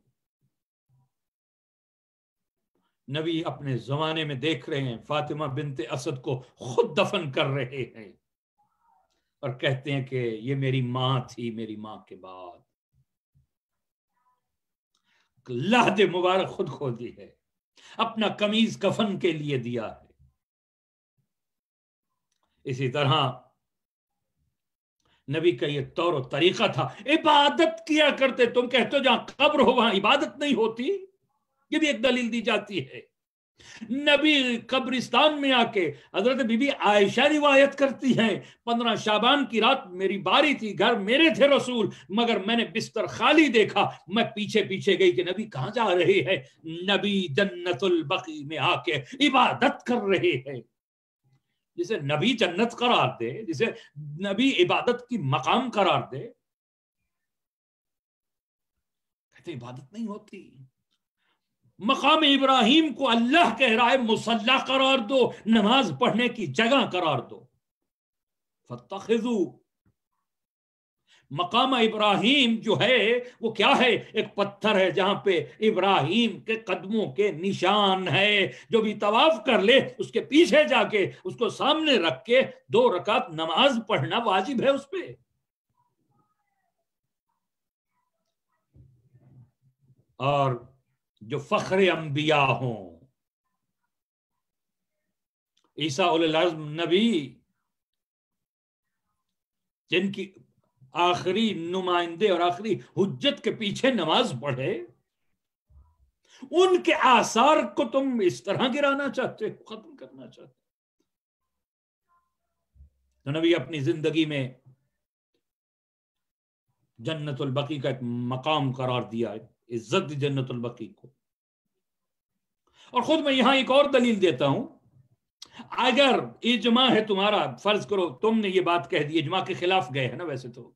نبی اپنے زمانے میں دیکھ رہے ہیں فاطمہ بنت اسد کو خود دفن کر رہے ہیں اور کہتے ہیں کہ یہ میری ماں تھی، میری ماں کے بعد. لحد مبارک خود کھو دی ہے، اپنا قمیض کفن کے لیے دیا ہے. اسی طرح نبی کا یہ طور و طریقہ تھا، عبادت کیا کرتے. تم کہتے ہو جہاں قبر ہو وہاں عبادت نہیں ہوتی، یہ بھی ایک دلیل دی جاتی ہے. نبی قبرستان میں آ کے حضرت بی بی عائشہ روایت کرتی ہیں 15 شعبان کی رات میری باری تھی، گھر میرے تھے رسول، مگر میں نے بستر خالی دیکھا. میں پیچھے پیچھے گئی کہ نبی کہاں جا رہے ہیں؟ نبی جنت البقیع میں آ کے عبادت کر رہے ہیں. جسے نبی جنت قرار دے، جسے نبی عبادت کی مقام قرار دے، کہتے عبادت نہیں ہوتی. مقام ابراہیم کو اللہ کہہ رہا ہے مصلی قرار دو، نماز پڑھنے کی جگہ قرار دو. فاتخذوا مقام ابراہیم جو ہے وہ کیا ہے؟ ایک پتھر ہے جہاں پہ ابراہیم کے قدموں کے نشان ہے. جو بھی طواف کر لے اس کے پیچھے جا کے اس کو سامنے رکھ کے 2 رکعت نماز پڑھنا واجب ہے اس پہ. اور جو فخر انبیاء ہوں، عیسیٰ اولو العزم نبی، جن کی آخری نمائندے اور آخری حجت کے پیچھے نماز پڑھے، ان کے آثار کو تم اس طرح گرانا چاہتے ہو، ختم کرنا چاہتے ہو. تو نبی اپنی زندگی میں جنت البقیع کا ایک مقام قرار دیا ہے، عزت دی جنت البقیع کو. اور خود میں یہاں ایک اور دلیل دیتا ہوں. اگر اجماع ہے تمہارا، فرض کرو تم نے یہ بات کہہ دی، اجماع کے خلاف گئے ہیں نا ویسے تو،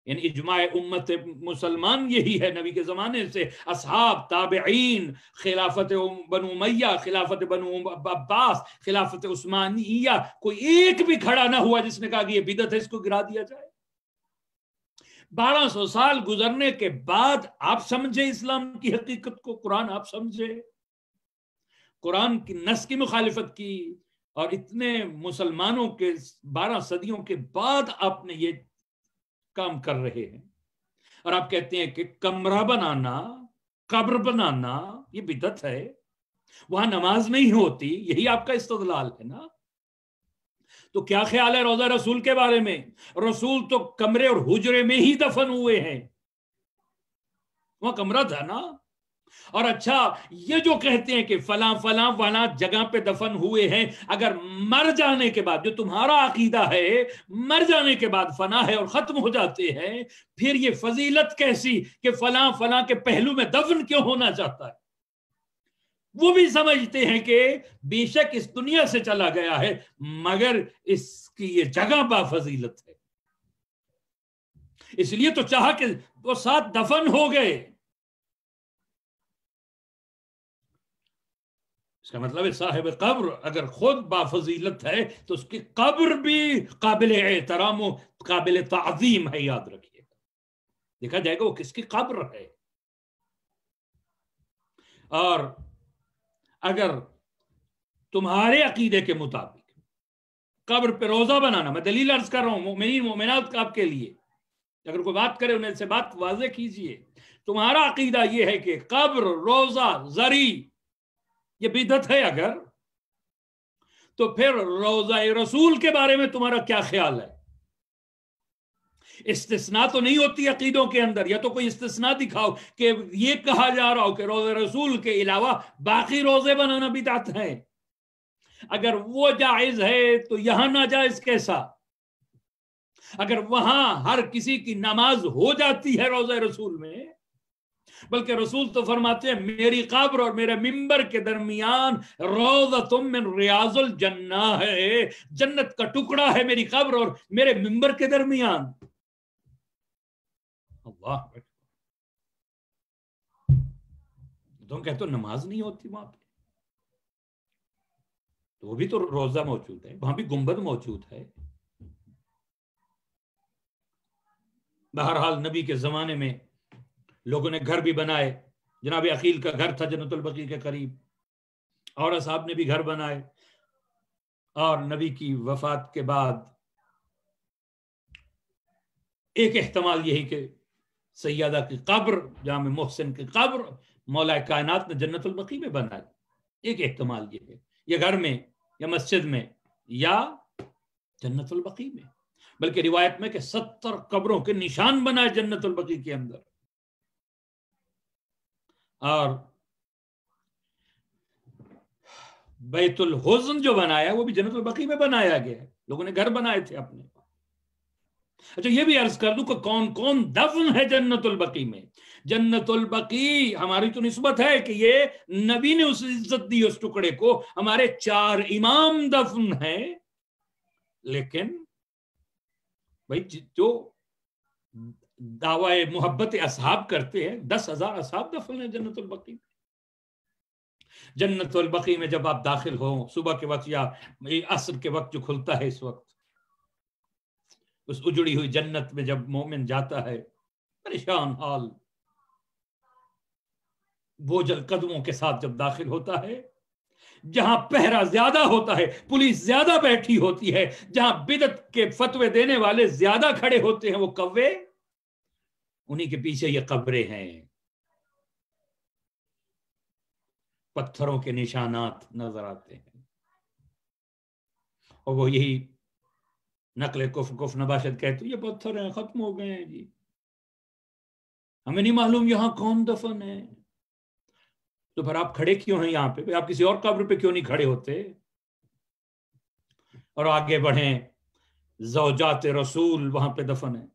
یعنی اجماع امت مسلمان یہی ہے نبی کے زمانے سے، اصحاب، تابعین، خلافت بنو امیہ، خلافت بنو عباس، خلافت عثمانیہ، کوئی ایک بھی کھڑا نہ ہوا جس نے کہا کہ یہ بدعت ہے، اس کو گرا دیا جائے. 1200 سال گزرنے کے بعد آپ سمجھے اسلام کی حقیقت کو، قرآن آپ سمجھے، قرآن کی نص کی مخالفت کی، اور اتنے مسلمانوں کے 12 صدیوں کے بعد آپ نے یہ کام کر رہے ہیں. اور آپ کہتے ہیں کہ کمرہ بنانا، قبر بنانا یہ بدعت ہے، وہاں نماز نہیں ہوتی، یہی آپ کا استدلال ہے نا. تو کیا خیال ہے روضہ رسول کے بارے میں؟ رسول تو کمرے اور حجرے میں ہی دفن ہوئے ہیں، وہاں کمرہ تھا نا. اور اچھا یہ جو کہتے ہیں کہ فلاں فلاں فلاں جگہ پہ دفن ہوئے ہیں، اگر مر جانے کے بعد، جو تمہارا عقیدہ ہے مر جانے کے بعد فنا ہے اور ختم ہو جاتے ہیں، پھر یہ فضیلت کیسی کہ فلاں فلاں کے پہلو میں دفن کیوں ہونا چاہتا ہے؟ وہ بھی سمجھتے ہیں کہ بے شک اس دنیا سے چلا گیا ہے مگر اس کی یہ جگہ با فضیلت ہے، اس لیے تو چاہا کہ وہ ساتھ دفن ہو گئے. اس کا مطلب ہے صاحب قبر اگر خود بافضیلت ہے تو اس کی قبر بھی قابل احترام و قابل تعظیم ہے، یاد رکھیے گا، دیکھا جائے گا وہ کس کی قبر ہے۔ اور اگر تمہارے عقیدے کے مطابق قبر پہ روزہ بنانا، میں دلیل عرض کر رہا ہوں مومنین مومنات آپ کے لیے، اگر کوئی بات کرے انہیں سے بات واضح کیجئے، تمہارا عقیدہ یہ ہے کہ قبر، روزہ، زری یہ بدعت ہے اگر، تو پھر روزہ رسول کے بارے میں تمہارا کیا خیال ہے؟ استثناء تو نہیں ہوتی عقیدوں کے اندر، یا تو کوئی استثناء دکھاؤ کہ یہ کہا جا رہا ہو کہ روزہ رسول کے علاوہ باقی روزے بنانا بدعت ہے۔ اگر وہ جائز ہے تو یہاں ناجائز کیسا؟ اگر وہاں ہر کسی کی نماز ہو جاتی ہے روزہ رسول میں، بلکہ رسول تو فرماتے ہیں میری قبر اور میرے ممبر کے درمیان روضۃ من ریاض الجنہ ہے، جنت کا ٹکڑا ہے میری قبر اور میرے ممبر کے درمیان۔ اللہ، تم کہتے ہو نماز نہیں ہوتی وہاں پہ، تو وہ بھی تو روزہ موجود ہے، وہاں بھی گنبد موجود ہے۔ بہرحال نبی کے زمانے میں لوگوں نے گھر بھی بنائے، جناب عقیل کا گھر تھا جنت البقیع کے قریب، اور اصحاب نے بھی گھر بنائے، اور نبی کی وفات کے بعد ایک احتمال یہی کہ سیدہ کی قبر، جامع محسن کی قبر مولا کائنات نے جنت البقیع میں بنائی، ایک احتمال یہ ہے، یا گھر میں یا مسجد میں یا جنت البقیع میں، بلکہ روایت میں کہ 70 قبروں کے نشان بنائے جنت البقیع کے اندر۔ اور بیت الحزن جو بنایا وہ بھی جنت البقیع میں بنایا گیا ہے، لوگوں نے گھر بنائے تھے اپنے۔ اچھا یہ بھی عرض کر دوں کہ کون کون دفن ہے جنت البقیع میں۔ جنت البقیع ہماری تو نسبت ہے کہ یہ نبی نے اس عزت دی اس ٹکڑے کو، ہمارے 4 امام دفن ہیں، لیکن بھائی جو دعوی محبت اصحاب کرتے ہیں 10,000 اصحاب دفن ہیں جنت البقیع میں۔ جنت البقیع میں جب آپ داخل ہوں صبح کے وقت یا عصر کے وقت جو کھلتا ہے، اس وقت اس اجڑی ہوئی جنت میں جب مومن جاتا ہے پریشان حال، بوجھل قدموں کے ساتھ جب داخل ہوتا ہے، جہاں پہرا زیادہ ہوتا ہے، پولیس زیادہ بیٹھی ہوتی ہے، جہاں بدعت کے فتوے دینے والے زیادہ کھڑے ہوتے ہیں، وہ کوے، انہی کے پیچھے یہ قبریں ہیں، پتھروں کے نشانات نظر آتے ہیں، اور وہ یہی نقل کف نباشد کہتے یہ پتھر ہیں، ختم ہو گئے ہیں جی، ہمیں نہیں معلوم یہاں کون دفن ہے۔ تو پھر آپ کھڑے کیوں ہیں یہاں پہ؟ آپ کسی اور قبر پہ کیوں نہیں کھڑے ہوتے؟ اور آگے بڑھیں، زوجات رسول وہاں پہ دفن ہیں،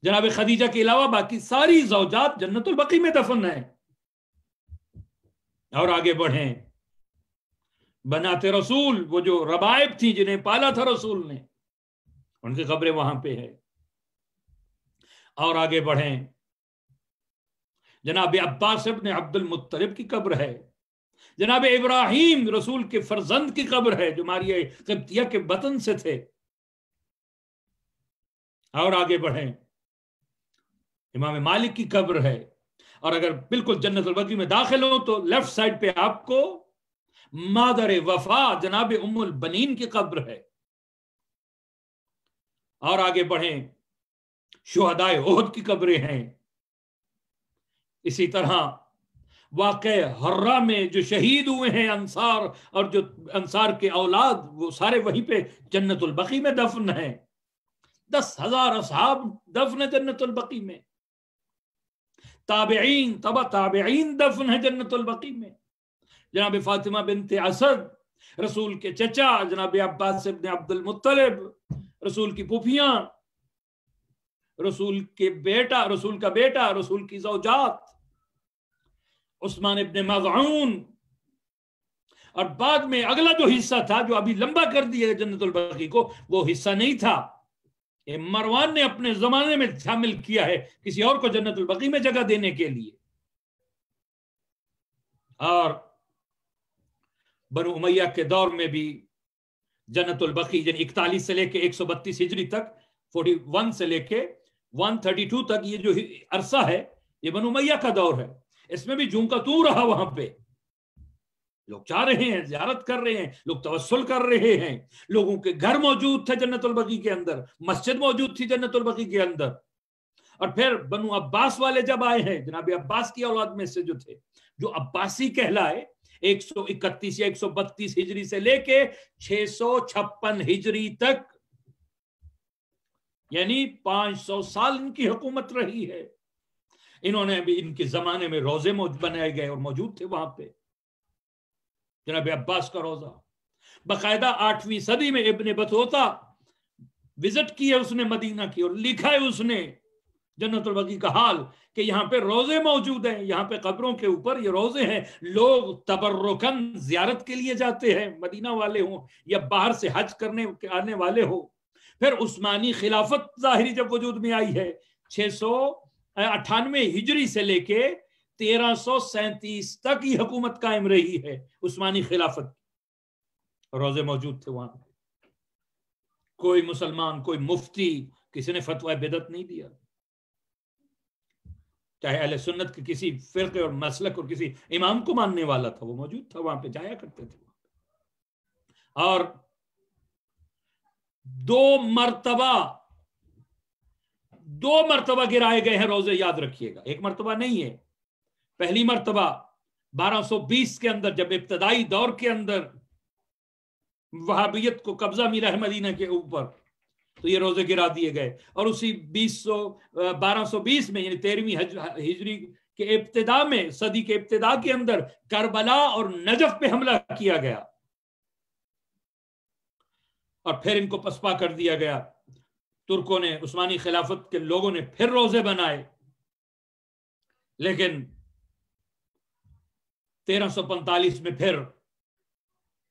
جناب خدیجہ کے علاوہ باقی ساری زوجات جنت البقیع میں دفن ہیں۔ اور آگے بڑھیں، بنات رسول، وہ جو ربائب تھیں جنہیں پالا تھا رسول نے، ان کی قبریں وہاں پہ ہے۔ اور آگے بڑھیں، جناب عباس ابن عبد المطلب کی قبر ہے، جناب ابراہیم رسول کے فرزند کی قبر ہے جو ماریہ قبطیہ کے بطن سے تھے۔ اور آگے بڑھیں، امام مالک کی قبر ہے، اور اگر بالکل جنت البقیع میں داخل ہو تو لیفٹ سائڈ پہ آپ کو مادر وفا جناب ام البنین کی قبر ہے۔ اور آگے بڑھیں، شہدائے احد کی قبریں ہیں۔ اسی طرح واقع حرہ میں جو شہید ہوئے ہیں انصار، اور جو انصار کے اولاد، وہ سارے وہیں پہ جنت البقیع میں دفن ہیں۔ 10,000 اصحاب دفن ہے جنت البقیع میں، تابعین تبع تابعین دفن ہے جنت البقیع میں۔ جناب فاطمہ بنت اسد رسول کے چچا، جناب عباس ابن عبد المطلب رسول کی پھوپھیاں، رسول کے بیٹا، رسول کا بیٹا، رسول کی زوجات، عثمان ابن مظعون، اور بعد میں اگلا جو حصہ تھا جو ابھی لمبا کر دیا جنت البقیع کو، وہ حصہ نہیں تھا، مروان نے اپنے زمانے میں شامل کیا ہے کسی اور کو جنت البقیع میں جگہ دینے کے لیے۔ اور بنو امیہ کے دور میں بھی جنت البقی یعنی 41 سے لے کے 132 ہجری تک، 41 سے لے کے 132 تک یہ جو عرصہ ہے یہ بنو امیہ کا دور ہے. اس میں بھی جوں کا تو رہا. وہاں پہ لوگ جا رہے ہیں، زیارت کر رہے ہیں، لوگ توسل کر رہے ہیں، لوگوں کے گھر موجود تھے جنت البقی کے اندر، مسجد موجود تھی جنت البقی کے اندر. اور پھر بنو عباس والے جب آئے ہیں، جناب عباس کی اولاد میں سے جو تھے، جو عباسی کہلائے، 131 یا 132 ہجری سے لے کے 656 ہجری تک، یعنی 500 سال ان کی حکومت رہی ہے. انہوں نے بھی ان کے زمانے میں روزے بنائے گئے اور موجود تھے وہاں پہ. جناب عباس کا روزہ باقاعدہ 8ویں صدی میں ابن بطوطہ وزٹ کی ہے اس نے مدینہ کی، اور لکھا ہے اس نے جنت البقی کا حال کہ یہاں پہ روزے موجود ہیں، یہاں پہ قبروں کے اوپر یہ روزے ہیں. لوگ تبرکن زیارت کے لیے جاتے ہیں، مدینہ والے ہوں یا باہر سے حج کرنے آنے والے ہو. پھر عثمانی خلافت ظاہری جب وجود میں آئی ہے 698 ہجری سے لے کے 1337 تک یہ حکومت قائم رہی ہے عثمانی خلافت. روزے موجود تھے وہاں. کوئی مسلمان، کوئی مفتی، کسی نے فتوی بدعت نہیں دیا، چاہے اہل سنت کے کسی فرقے اور مسلک اور کسی امام کو ماننے والا تھا، وہ موجود تھا وہاں پہ، جایا کرتے تھے. اور 2 مرتبہ گرائے گئے ہیں روزے، یاد رکھیے گا. ایک مرتبہ نہیں ہے. پہلی مرتبہ 1220 کے اندر جب ابتدائی دور کے اندر وہابیت کو قبضہ ملا ہے مدینہ کے اوپر، تو یہ روزے گرا دیے گئے. اور اسی 1220 میں یعنی 13ویں ہجری کے ابتدا میں، صدی کے ابتدا کے اندر کربلا اور نجف پہ حملہ کیا گیا اور پھر ان کو پسپا کر دیا گیا. ترکوں نے، عثمانی خلافت کے لوگوں نے پھر روزے بنائے، لیکن 1345 میں پھر،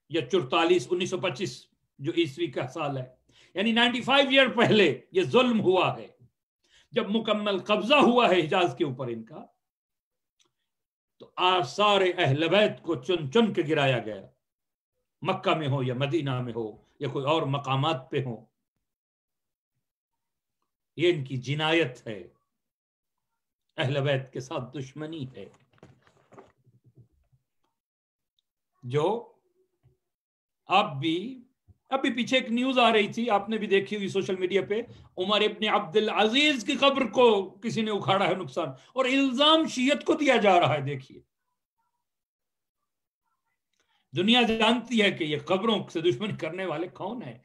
یا 44 1925 جو عیسوی کا سال ہے، یعنی 95 ایئر پہلے یہ ظلم ہوا ہے. جب مکمل قبضہ ہوا ہے حجاز کے اوپر ان کا، تو آثار اہل بیت کو چن چن کے گرایا گیا، مکہ میں ہو یا مدینہ میں ہو یا کوئی اور مقامات پہ ہو. یہ ان کی جنایت ہے، اہل بیت کے ساتھ دشمنی ہے. جو اب بھی پیچھے ایک نیوز آ رہی تھی، آپ نے بھی دیکھی ہوئی سوشل میڈیا پہ، عمر ابن عبد العزیز کی قبر کو کسی نے اکھاڑا ہے نقصان، اور الزام شیعت کو دیا جا رہا ہے. دیکھیے، دنیا جانتی ہے کہ یہ قبروں سے دشمنی کرنے والے کون ہیں.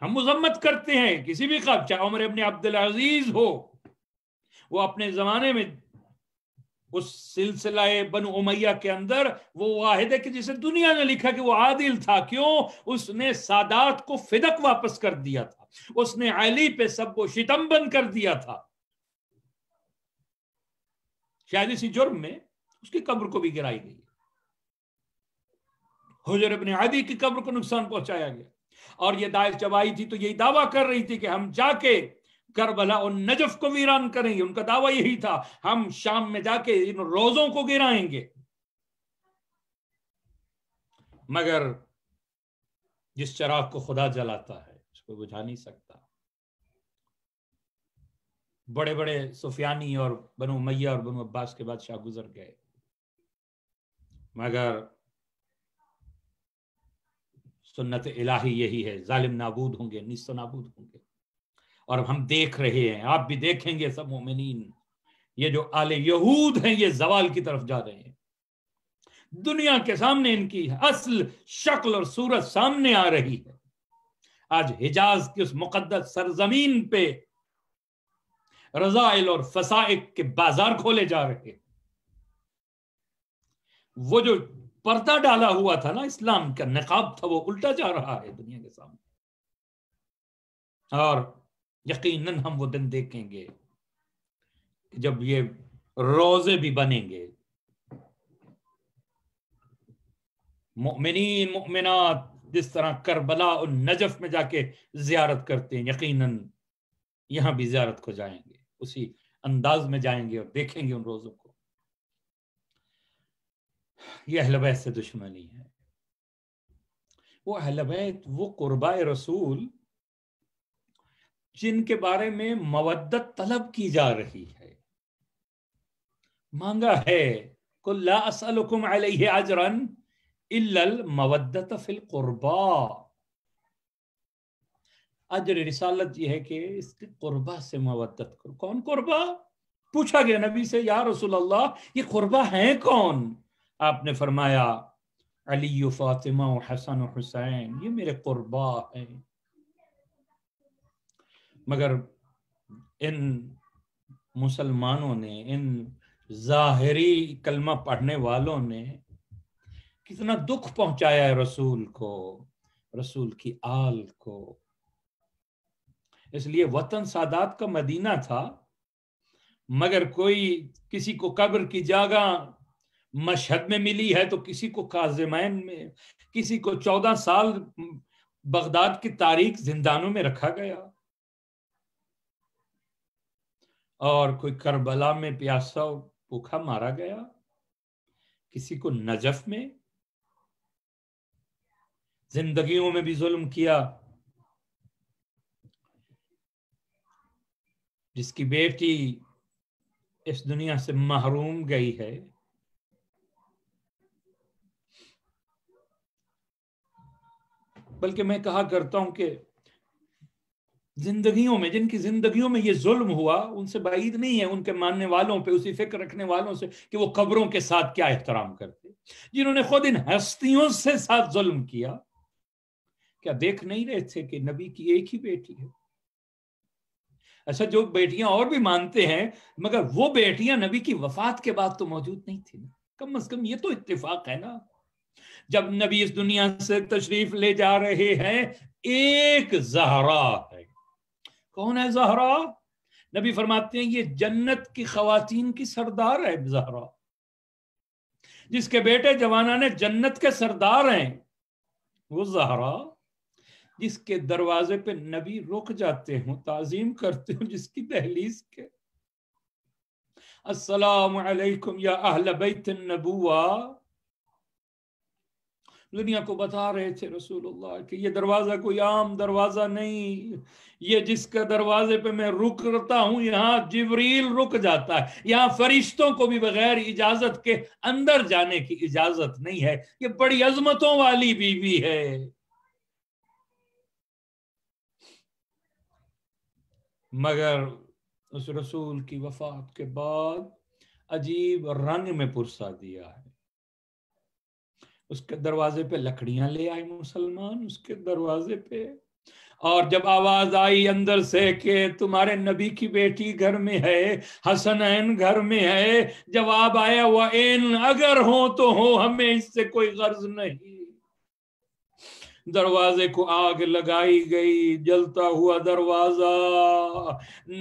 ہم مذمت کرتے ہیں کسی بھی قبر، چاہے عمر ابن عبد العزیز ہو، وہ اپنے زمانے میں اس سلسلہ بنو امیہ کے اندر وہ واحد ہے کہ جسے دنیا نے لکھا کہ وہ عادل تھا. کیوں؟ اس نے سادات کو فدق واپس کر دیا تھا، اس نے علی پہ سب کو شتم بند کر دیا تھا. شاید اسی جرم میں اس کی قبر کو بھی گرائی گئی. حجر ابن عدی کی قبر کو نقصان پہنچایا گیا، اور یہ داعش جب آئی تھی تو یہی دعویٰ کر رہی تھی کہ ہم جا کے کربلا اور نجف کو ویران کریں گے. ان کا دعویٰ یہی تھا، ہم شام میں جا کے ان روزوں کو گرائیں گے. مگر جس چراغ کو خدا جلاتا ہے اس کو بجھا نہیں سکتا. بڑے بڑے سفیانی اور بنو امیہ اور بنو عباس کے بادشاہ گزر گئے، مگر سنت الہی یہی ہے، ظالم نابود ہوں گے، نیست و نابود ہوں گے. اور ہم دیکھ رہے ہیں، آپ بھی دیکھیں گے سب مومنین، یہ جو آل یہود ہیں یہ زوال کی طرف جا رہے ہیں. دنیا کے سامنے ان کی اصل شکل اور صورت سامنے آ رہی ہے. آج حجاز کی اس مقدس سرزمین پہ رذائل اور فسائق کے بازار کھولے جا رہے ہیں. وہ جو پردہ ڈالا ہوا تھا نا، اسلام کا نقاب تھا، وہ الٹا جا رہا ہے دنیا کے سامنے. اور یقیناً ہم وہ دن دیکھیں گے جب یہ روزے بھی بنیں گے. مؤمنین مؤمنات جس طرح کربلا اور نجف میں جا کے زیارت کرتے ہیں، یقیناً یہاں بھی زیارت کو جائیں گے، اسی انداز میں جائیں گے اور دیکھیں گے ان روزوں کو. یہ اہل بیت سے دشمنی ہے. وہ اہل بیت وہ قربائے رسول جن کے بارے میں مودت طلب کی جا رہی ہے، مانگا ہے قل لا اسألکم علیہ اجرا الا المودت فی القربا. اجر رسالت یہ ہے کہ اس کے قربا سے مودت کرو. کون قربا؟ پوچھا گیا نبی سے یا رسول اللہ یہ قربا ہیں کون؟ آپ نے فرمایا علی و فاطمہ و حسن و حسین، یہ میرے قربا ہیں. مگر ان مسلمانوں نے، ان ظاہری کلمہ پڑھنے والوں نے کتنا دکھ پہنچایا ہے رسول کو، رسول کی آل کو. اس لیے وطن سادات کا مدینہ تھا، مگر کوئی کسی کو قبر کی جگہ مشہد میں ملی ہے تو کسی کو کاظمین میں، کسی کو 14 سال بغداد کی تاریخ زندانوں میں رکھا گیا، اور کوئی کربلا میں پیاسا بھوکا مارا گیا، کسی کو نجف میں. زندگیوں میں بھی ظلم کیا. جس کی بیٹی اس دنیا سے محروم گئی ہے، بلکہ میں کہا کرتا ہوں کہ زندگیوں میں، جن کی زندگیوں میں یہ ظلم ہوا، ان سے بعید نہیں ہے ان کے ماننے والوں پہ، اسی فکر رکھنے والوں سے کہ وہ قبروں کے ساتھ کیا احترام کرتے، جنہوں نے خود ان ہستیوں سے ساتھ ظلم کیا. کیا دیکھ نہیں رہے تھے کہ نبی کی ایک ہی بیٹی ہے؟ اچھا جو بیٹیاں اور بھی مانتے ہیں، مگر وہ بیٹیاں نبی کی وفات کے بعد تو موجود نہیں تھی. کم از کم یہ تو اتفاق ہے نا. جب نبی اس دنیا سے تشریف لے جا رہے ہیں، ایک زہرا ہے. کون ہے زہرا؟ نبی فرماتے ہیں یہ جنت کی خواتین کی سردار ہے زہرا. جس کے بیٹے جوانان جنت کے سردار ہیں وہ زہرا. جس کے دروازے پہ نبی رک جاتے ہوں، تعظیم کرتے ہوں، جس کی دہلیز کے السلام علیکم یا اہل بیت النبوہ، دنیا کو بتا رہے تھے رسول اللہ کہ یہ دروازہ کوئی عام دروازہ نہیں، یہ جس کا دروازے پہ میں رکتا ہوں یہاں جبریل رک جاتا ہے، یہاں فرشتوں کو بھی بغیر اجازت کے اندر جانے کی اجازت نہیں ہے. یہ بڑی عظمتوں والی بیوی ہے. مگر اس رسول کی وفات کے بعد عجیب رنگ میں پرسا دیا ہے. اس کے دروازے پہ لکڑیاں لے آئے مسلمان، اس کے دروازے پہ، اور جب آواز آئی اندر سے کہ تمہارے نبی کی بیٹی گھر میں ہے، حسنین گھر میں ہے، جواب آیا وَإِنْ اگر ہوں تو ہوں، ہمیں اس سے کوئی غرض نہیں. دروازے کو آگ لگائی گئی، جلتا ہوا دروازہ.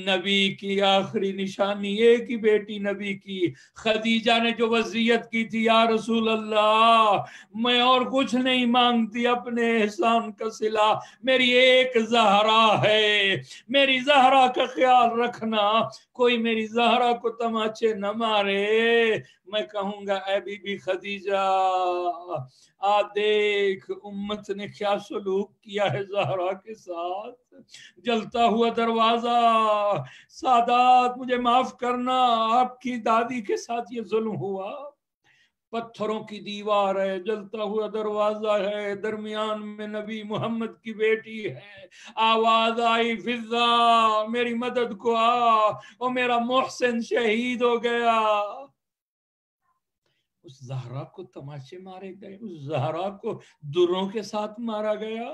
نبی کی آخری نشانی ایک ہی بیٹی نبی کی خدیجہ نے جو وصیت کی تھی، یا رسول اللہ میں اور کچھ نہیں مانگتی، اپنے احسان کا صلہ میری ایک زہرا ہے، میری زہرا کا خیال رکھنا، کوئی میری زہرا کو تماچے نہ مارے. میں کہوں گا اے بی بی خدیجہ، دیکھ امت نے کیا سلوک کیا ہے زہرا کے ساتھ. جلتا ہوا دروازہ، سادات مجھے معاف کرنا، آپ کی دادی کے ساتھ یہ ظلم ہوا. پتھروں کی دیوار ہے، جلتا ہوا دروازہ ہے، درمیان میں نبی محمد کی بیٹی ہے. آواز آئی فضا میری مدد کو آ، اور میرا محسن شہید ہو گیا. اس زہرا کو تماشے مارے گئے، اس زہرا کو دروں کے ساتھ مارا گیا.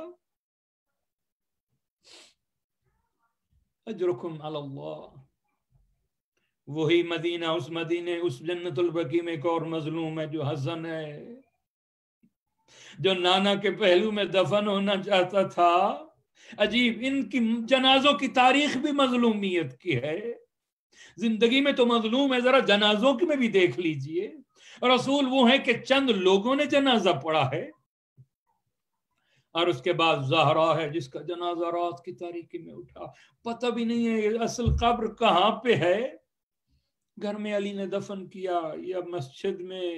اجرکم علی اللہ. وہی مدینہ، اس مدینے، اس جنت البقیع میں ایک اور مظلوم ہے جو حسن ہے، جو نانا کے پہلو میں دفن ہونا چاہتا تھا. عجیب، ان کی جنازوں کی تاریخ بھی مظلومیت کی ہے. زندگی میں تو مظلوم ہے، ذرا جنازوں کی میں بھی دیکھ لیجئے. رسول وہ ہیں کہ چند لوگوں نے جنازہ پڑھا ہے، اور اس کے بعد زہرا ہے جس کا جنازہ رات کی تاریکی میں اٹھا. پتہ بھی نہیں ہے اصل قبر کہاں پہ ہے. گھر میں علی نے دفن کیا یا مسجد میں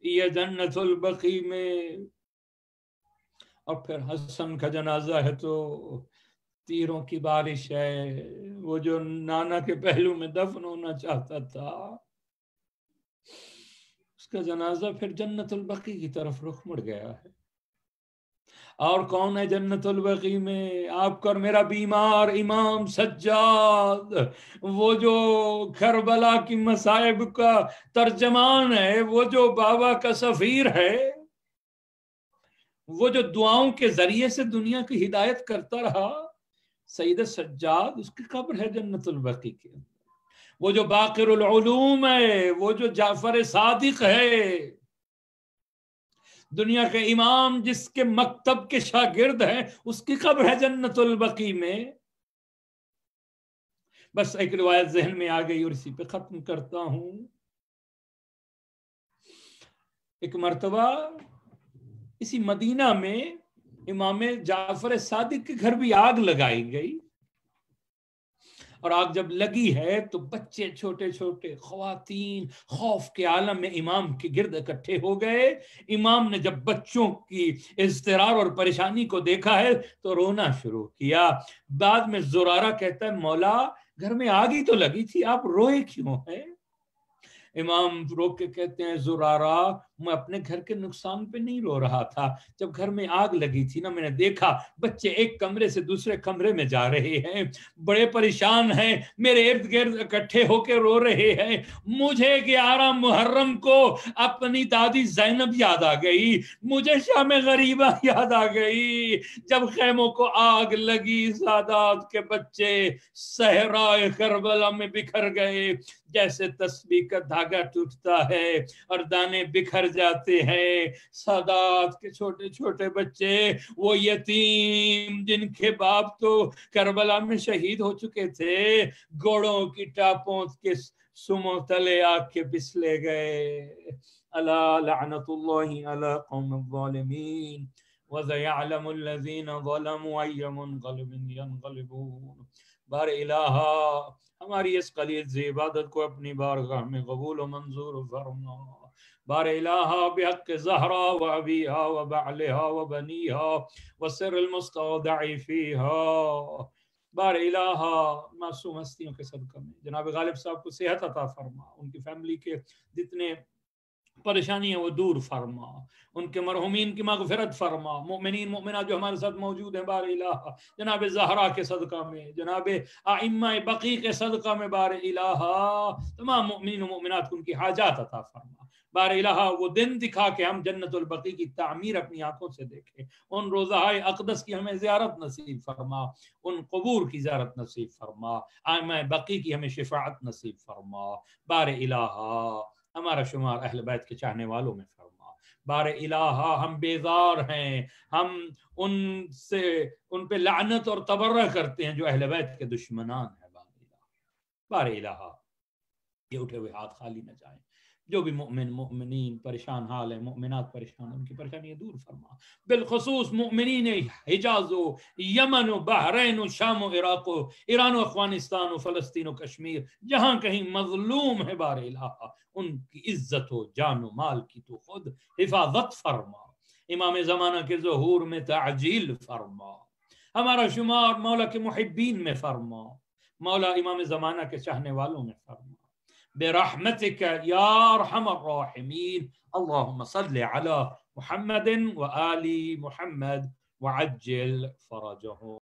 یا جنت البقیع میں، اور پھر حسن کا جنازہ ہے تو تیروں کی بارش ہے، وہ جو نانا کے پہلو میں دفن ہونا چاہتا تھا اس کا جنازہ پھر جنت البقیع کی طرف رخ مڑ گیا ہے۔ اور کون ہے جنت البقیع میں؟ آپ کا اور میرا بیمار امام سجاد، وہ جو کربلا کی مصائب کا ترجمان ہے، وہ جو بابا کا سفیر ہے، وہ جو دعاؤں کے ذریعے سے دنیا کی ہدایت کرتا رہا، سید سجاد، اس کی قبر ہے جنت البقیع کے اندر۔ وہ جو باقر العلوم ہے، وہ جو جعفر صادق ہے، دنیا کے امام جس کے مکتب کے شاگرد ہیں، اس کی قبر ہے جنت البقیع میں۔ بس ایک روایت ذہن میں آ گئی اور اسی پہ ختم کرتا ہوں۔ ایک مرتبہ اسی مدینہ میں امام جعفر صادق کے گھر بھی آگ لگائی گئی، اور آگ جب لگی ہے تو بچے چھوٹے چھوٹے، خواتین خوف کے عالم میں امام کے گرد اکٹھے ہو گئے۔ امام نے جب بچوں کی اضطرار اور پریشانی کو دیکھا ہے تو رونا شروع کیا۔ بعد میں زرارہ کہتا ہے مولا گھر میں آگ ہی تو لگی تھی، آپ روئے کیوں ہیں؟ امام رو کے کہتے ہیں زرارہ میں اپنے گھر کے نقصان پہ نہیں رو رہا تھا، جب گھر میں آگ لگی تھی نا میں نے دیکھا بچے ایک کمرے سے دوسرے کمرے میں جا رہے ہیں، بڑے پریشان ہیں، میرے ارد گرد اکٹھے ہو کے رو رہے ہیں۔ مجھے 11 محرم کو اپنی دادی زینب یاد آ گئی، مجھے شام غریبہ یاد آ گئی، جب خیموں کو آگ لگی سادات کے بچے صحرائے کربلا میں بکھر گئے، جیسے تسبیح کا دھاگا ٹوٹتا ہے اور دانے بکھر جاتے ہیں۔ سادات کے چھوٹے چھوٹے بچے، وہ یتیم جن کے باپ تو کربلا میں شہید ہو چکے تھے، گھوڑوں کی ٹاپوں کے سموں تلے آ کے پسلے گئے۔ الا لعنت اللہ علی قوم الظالمین وَسَيَعْلَمُ الَّذِينَ ظَلَمُوا أَيَّ مُنقَلِبٍ يَنقَلِبُونَ۔ بار الہ ہماری اس قلیل سے عبادت کو اپنی بارگاہ میں قبول و منظور فرما۔ بار الہ بحق زہرا و ابیہا و بعلہا و بنیہا و سر المستودع فیہا، بار الہ معصوم ہستیوں کے صدقہ میں جناب غالب صاحب کو صحت عطا فرما، ان کی فیملی کے جتنے پریشانیاں وہ دور فرما، ان کے مرحومین کی مغفرت فرما، مؤمنین مؤمنات جو ہمارے ساتھ موجود ہیں بار الہ جناب زہرا کے صدقہ میں، جناب ائمہ بقیع کے صدقہ میں، بار الہ تمام مؤمنین و مؤمنات کو ان کی حاجات عطا فرما۔ بار الہ وہ دن دکھا کہ ہم جنت البقیع کی تعمیر اپنی آنکھوں سے دیکھیں، ان روضہ اقدس کی ہمیں زیارت نصیب فرما، ان قبور کی زیارت نصیب فرما، ائمہ بقیع کی ہمیں شفاعت نصیب فرما۔ بار الہ ہمارا شمار اہل بیت کے چاہنے والوں میں فرما۔ بار الہ ہم بیزار ہیں، ہم ان پہ لعنت اور تبرہ کرتے ہیں جو اہل بیت کے دشمنان ہیں۔ بار الہ یہ اٹھے ہوئے ہاتھ خالی نہ جائیں، جو بھی مومنین پریشان حال ہیں، مومنات پریشان ہیں، ان کی پریشانیاں دور فرما، بالخصوص مومنین حجاز و یمن و بحرین و شام و عراق و ایران و افغانستان و فلسطین و کشمیر، جہاں کہیں مظلوم ہے بار الہ ان کی عزت و جان و مال کی تو خود حفاظت فرما، امام زمانہ کے ظہور میں تعجیل فرما، ہمارا شمار مولا کے محبین میں فرما، مولا امام زمانہ کے چاہنے والوں میں فرما، برحمتک یا ارحم الراحمین۔ اللہم صل علی محمد و آل محمد وعجل فرجہم۔